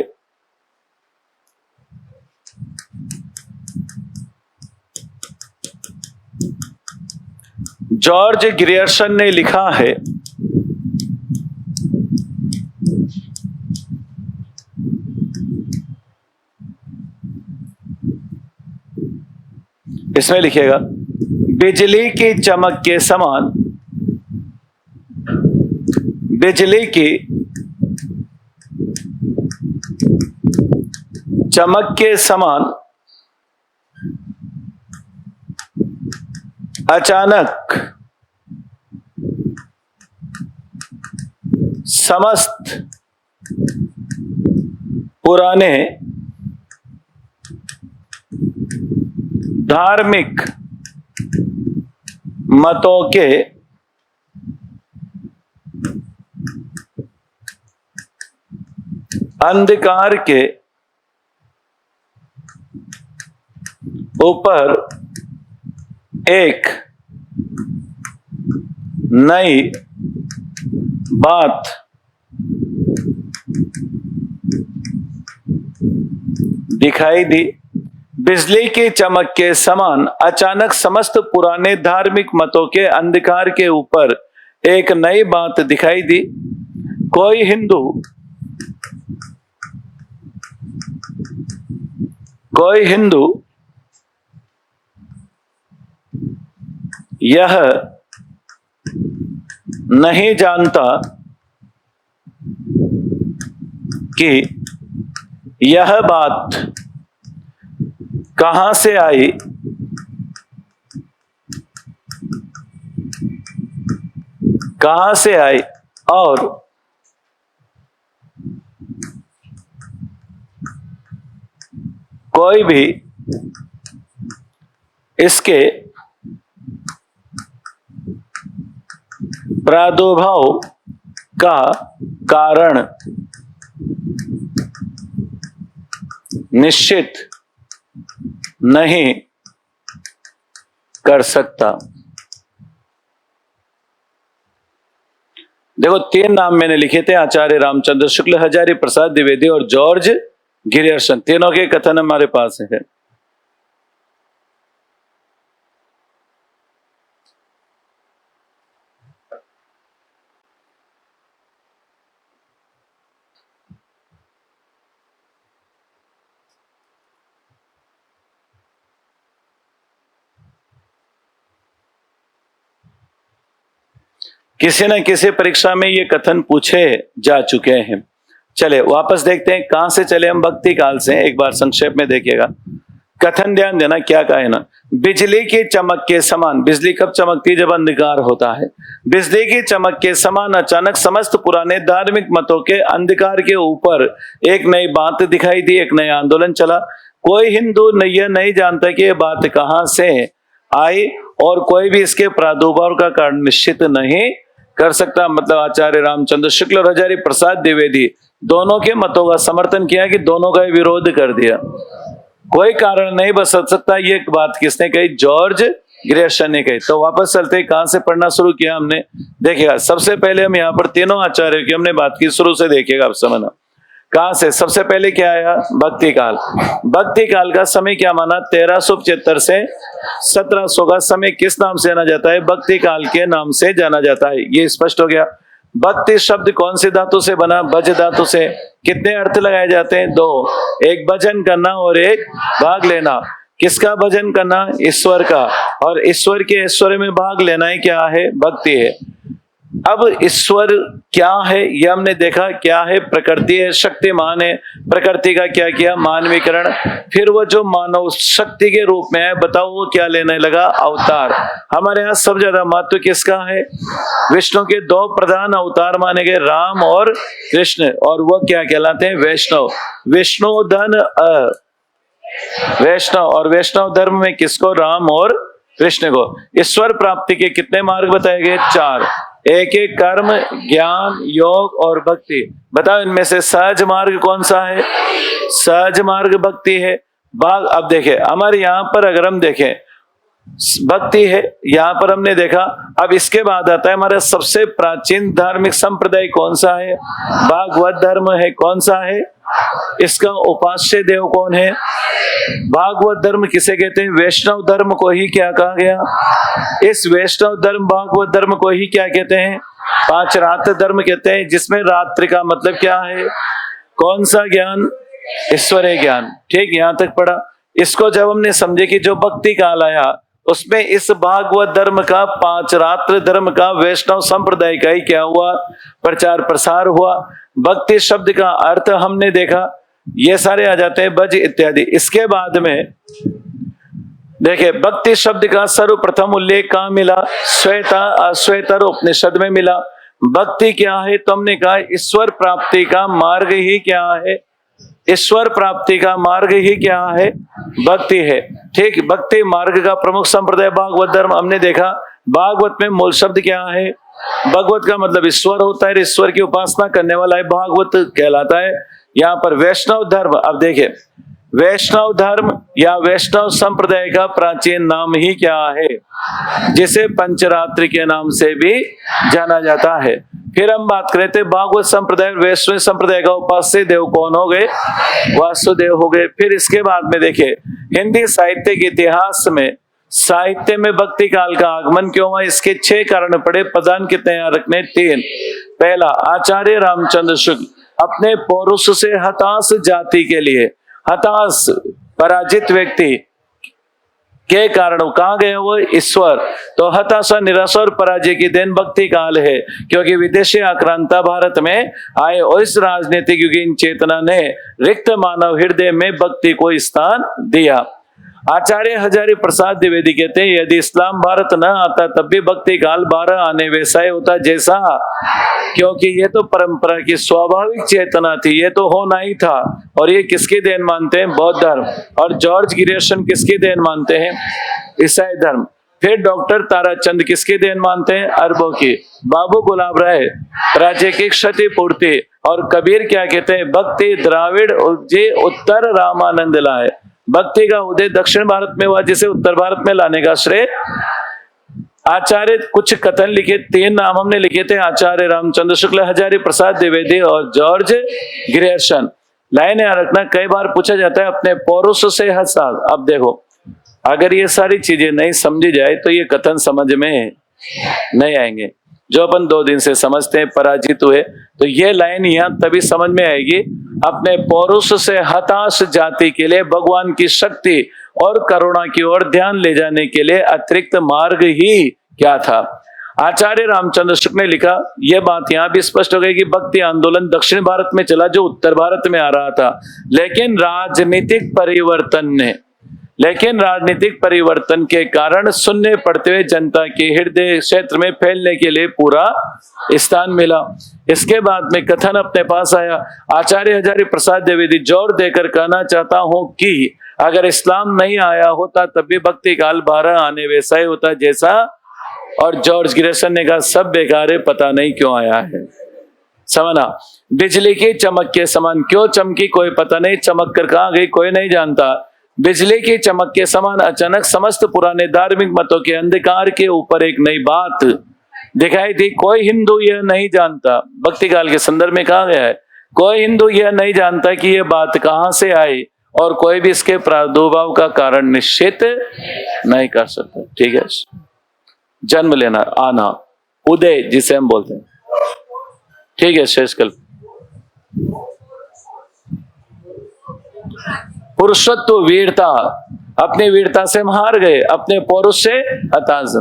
जॉर्ज ग्रियर्सन ने लिखा है, इसमें लिखिएगा, बिजली की चमक के समान, बिजली की चमक के समान अचानक समस्त पुराने धार्मिक मतों के अंधकार के ऊपर एक नई बात दिखाई दी। बिजली की चमक के समान अचानक समस्त पुराने धार्मिक मतों के अंधकार के ऊपर एक नई बात दिखाई दी। कोई हिंदू यह नहीं जानता कि यह बात कहां से आई, और कोई भी इसके प्रादुर्भाव का कारण निश्चित नहीं कर सकता। देखो 3 नाम मैंने लिखे थे, आचार्य रामचंद्र शुक्ल, हजारी प्रसाद द्विवेदी और जॉर्ज गिरियर्सन। तीनों के कथन हमारे पास है। किसी न किसी परीक्षा में ये कथन पूछे जा चुके हैं। चले वापस देखते हैं कहां से चले हम, भक्ति काल से। एक बार संक्षेप में देखिएगा कथन, ध्यान देना क्या कहा है ना। बिजली की चमक के समान, बिजली कब चमकती है? जब अंधकार होता है। बिजली की चमक के समान अचानक समस्त पुराने धार्मिक मतों के अंधकार के ऊपर एक नई बात दिखाई दी, एक नया आंदोलन चला। कोई हिंदू यह नहीं जानता कि यह बात कहां से आई और कोई भी इसके प्रादुर्भाव का कारण निश्चित नहीं कर सकता। मतलब आचार्य रामचंद्र शुक्ल और हजारी प्रसाद द्विवेदी दोनों के मतों का समर्थन किया कि दोनों का विरोध कर दिया। कोई कारण नहीं बता सकता। ये बात किसने कही? जॉर्ज गिरियर्सन ने कही। तो वापस चलते कहां से पढ़ना शुरू किया हमने, देखिएगा। सबसे पहले हम यहाँ पर तीनों आचार्यों की हमने बात की, शुरू से देखिएगा आप समझना। कहां से? सबसे पहले क्या आया? भक्ति काल। भक्ति काल का समय क्या माना? 1375 से 1700 का समय किस नाम से जाना जाता है? भक्ति काल के नाम से जाना जाता है। ये स्पष्ट हो गया। भक्ति शब्द कौन से धातु से बना? भज धातु से। कितने अर्थ लगाए जाते हैं? 2। एक भजन करना और एक भाग लेना। किसका भजन करना? ईश्वर का। और ईश्वर के ऐश्वर्य में भाग लेना ही क्या है? भक्ति है। अब ईश्वर क्या है ये हमने देखा। क्या है? प्रकृति है, शक्तिमान है। प्रकृति का क्या किया? मानवीकरण। फिर वो जो मानव शक्ति के रूप में है, बताओ वो क्या लेने लगा? अवतार। हमारे यहाँ सब ज्यादा महत्व किसका है? विष्णु के 2 प्रधान अवतार माने गए, राम और कृष्ण। और वो क्या कहलाते हैं? वैष्णव। विष्णु धन वैष्णव। और वैष्णव धर्म में किसको? राम और कृष्ण को। ईश्वर प्राप्ति के कितने मार्ग बताए गए? 4। एक एक कर्म, ज्ञान, योग और भक्ति। बताओ इनमें से सहज मार्ग कौन सा है? सहज मार्ग भक्ति है। भाग अब देखें, हमारे यहाँ पर अगर हम देखें भक्ति है, यहाँ पर हमने देखा। अब इसके बाद आता है हमारा सबसे प्राचीन धार्मिक संप्रदाय कौन सा है? भागवत धर्म है। कौन सा है? इसका उपास्य देव कौन है? भागवत धर्म किसे कहते हैं? वैष्णव धर्म को ही क्या कहा गया? इस वैष्णव धर्म, भागवत धर्म को ही क्या कहते हैं? 5 रात्र धर्म कहते हैं, जिसमें रात्रि का मतलब क्या है? कौन सा ज्ञान? ईश्वरीय ज्ञान। ठीक, यहां तक पढ़ा। इसको जब हमने समझे कि जो भक्ति काल आया उसमें इस भागवत धर्म का, 5 रात्र धर्म का, वैष्णव संप्रदाय का ही क्या हुआ? प्रचार प्रसार हुआ। भक्ति शब्द का अर्थ हमने देखा, ये सारे आ जाते हैं भज इत्यादि। इसके बाद में देखिए भक्ति शब्द का सर्वप्रथम उल्लेख कहाँ मिला? श्वेता अश्वेतर उपनिषद में मिला। भक्ति क्या है? तो हमने कहा ईश्वर प्राप्ति का मार्ग ही क्या है? ईश्वर प्राप्ति का मार्ग ही क्या है? भक्ति है। ठीक, भक्ति मार्ग का प्रमुख संप्रदाय भागवत धर्म। हमने देखा भागवत में मूल शब्द क्या है? भगवत का मतलब ईश्वर होता है, ईश्वर की उपासना करने वाला है भागवत कहलाता है। यहाँ पर वैष्णव धर्म, अब देखिए वैष्णव धर्म या वैष्णव संप्रदाय का प्राचीन नाम ही क्या है? जिसे पंचरात्रि के नाम से भी जाना जाता है। फिर हम बात करें थे भागवत संप्रदाय वैष्णव संप्रदाय का उपास्य देव कौन हो गए? वासुदेव हो गए। फिर इसके बाद में देखिए हिंदी साहित्य के इतिहास में साहित्य में भक्ति काल का आगमन क्यों हुआ? इसके 6 कारण पड़े। प्रधान कितने यहाँ रखने? 3। पहला, आचार्य रामचंद्र शुक्ल अपने पौरुष से हताश जाति के लिए, हताश पराजित व्यक्ति के कारण कहाँ गए वो? ईश्वर। तो हताशा, निराशा और पराजय की देन भक्ति काल है, क्योंकि विदेशी आक्रांता भारत में आए और इस राजनीतिक युगीन चेतना ने रिक्त मानव हृदय में भक्ति को स्थान दिया। आचार्य हजारी प्रसाद द्विवेदी कहते हैं यदि इस्लाम भारत न आता तब भी भक्ति काल 12 आने वैसा ही होता जैसा, क्योंकि ये तो परंपरा की स्वाभाविक चेतना थी, ये तो होना ही था। और ये किसकी देन मानते हैं? बौद्ध धर्म। और जॉर्ज गिरियर्सन किसकी देन मानते हैं? ईसाई धर्म। फिर डॉक्टर ताराचंद किसकी देन मानते हैं? अरबों की। बाबू गुलाब राय राज्य की क्षतिपूर्ति। और कबीर क्या कहते हैं? भक्ति द्राविड़ उपजे उत्तर रामानंद लाए। भक्ति का उदय दक्षिण भारत में हुआ, जिसे उत्तर भारत में लाने का श्रेय आचार्य कुछ कथन लिखे। 3 नाम हमने लिखे थे, आचार्य रामचंद्र शुक्ल, हजारी प्रसाद द्विवेदी और जॉर्ज गिरियर्सन। लाइन याद रखना, कई बार पूछा जाता है अपने पौरुष से हताश। अब देखो अगर ये सारी चीजें नहीं समझी जाए तो ये कथन समझ में नहीं आएंगे। जो अपन 2 दिन से समझते हैं पराजित हुए, तो ये लाइन यहाँ तभी समझ में आएगी। अपने पौरुष से हताश जाति के लिए भगवान की शक्ति और करुणा की ओर ध्यान ले जाने के लिए अतिरिक्त मार्ग ही क्या था? आचार्य रामचंद्र शुक्ल ने लिखा, यह बात यहाँ भी स्पष्ट हो गई कि भक्ति आंदोलन दक्षिण भारत में चला जो उत्तर भारत में आ रहा था, लेकिन राजनीतिक परिवर्तन के कारण सुनने पड़ते हुए जनता के हृदय क्षेत्र में फैलने के लिए पूरा स्थान मिला। इसके बाद में कथन अपने पास आया। आचार्य हजारी प्रसाद द्विवेदी जोर देकर कहना चाहता हूं कि अगर इस्लाम नहीं आया होता तब भी भक्ति काल 12 आने वैसा ही होता जैसा। और जॉर्ज गिरियर्सन ने कहा सब बेकार है, पता नहीं क्यों आया है। समझना, बिजली की चमक के समान क्यों चमकी कोई पता नहीं, चमक कर कहाँ गई कोई नहीं जानता। बिजली की चमक के समान अचानक समस्त पुराने धार्मिक मतों के अंधकार के ऊपर एक नई बात दिखाई दी। कोई हिंदू यह नहीं जानता, भक्ति काल के संदर्भ में कहा गया है, कोई हिंदू यह नहीं जानता कि यह बात कहां से आई और कोई भी इसके प्रादुर्भाव का कारण निश्चित नहीं कर सकता। ठीक है, जन्म लेना, आना, उदय जिसे हम बोलते हैं। ठीक है, शेषकल्प पुरुषत्व वीरता, अपनी वीरता से हम हार गए, अपने पौरुष से हताश।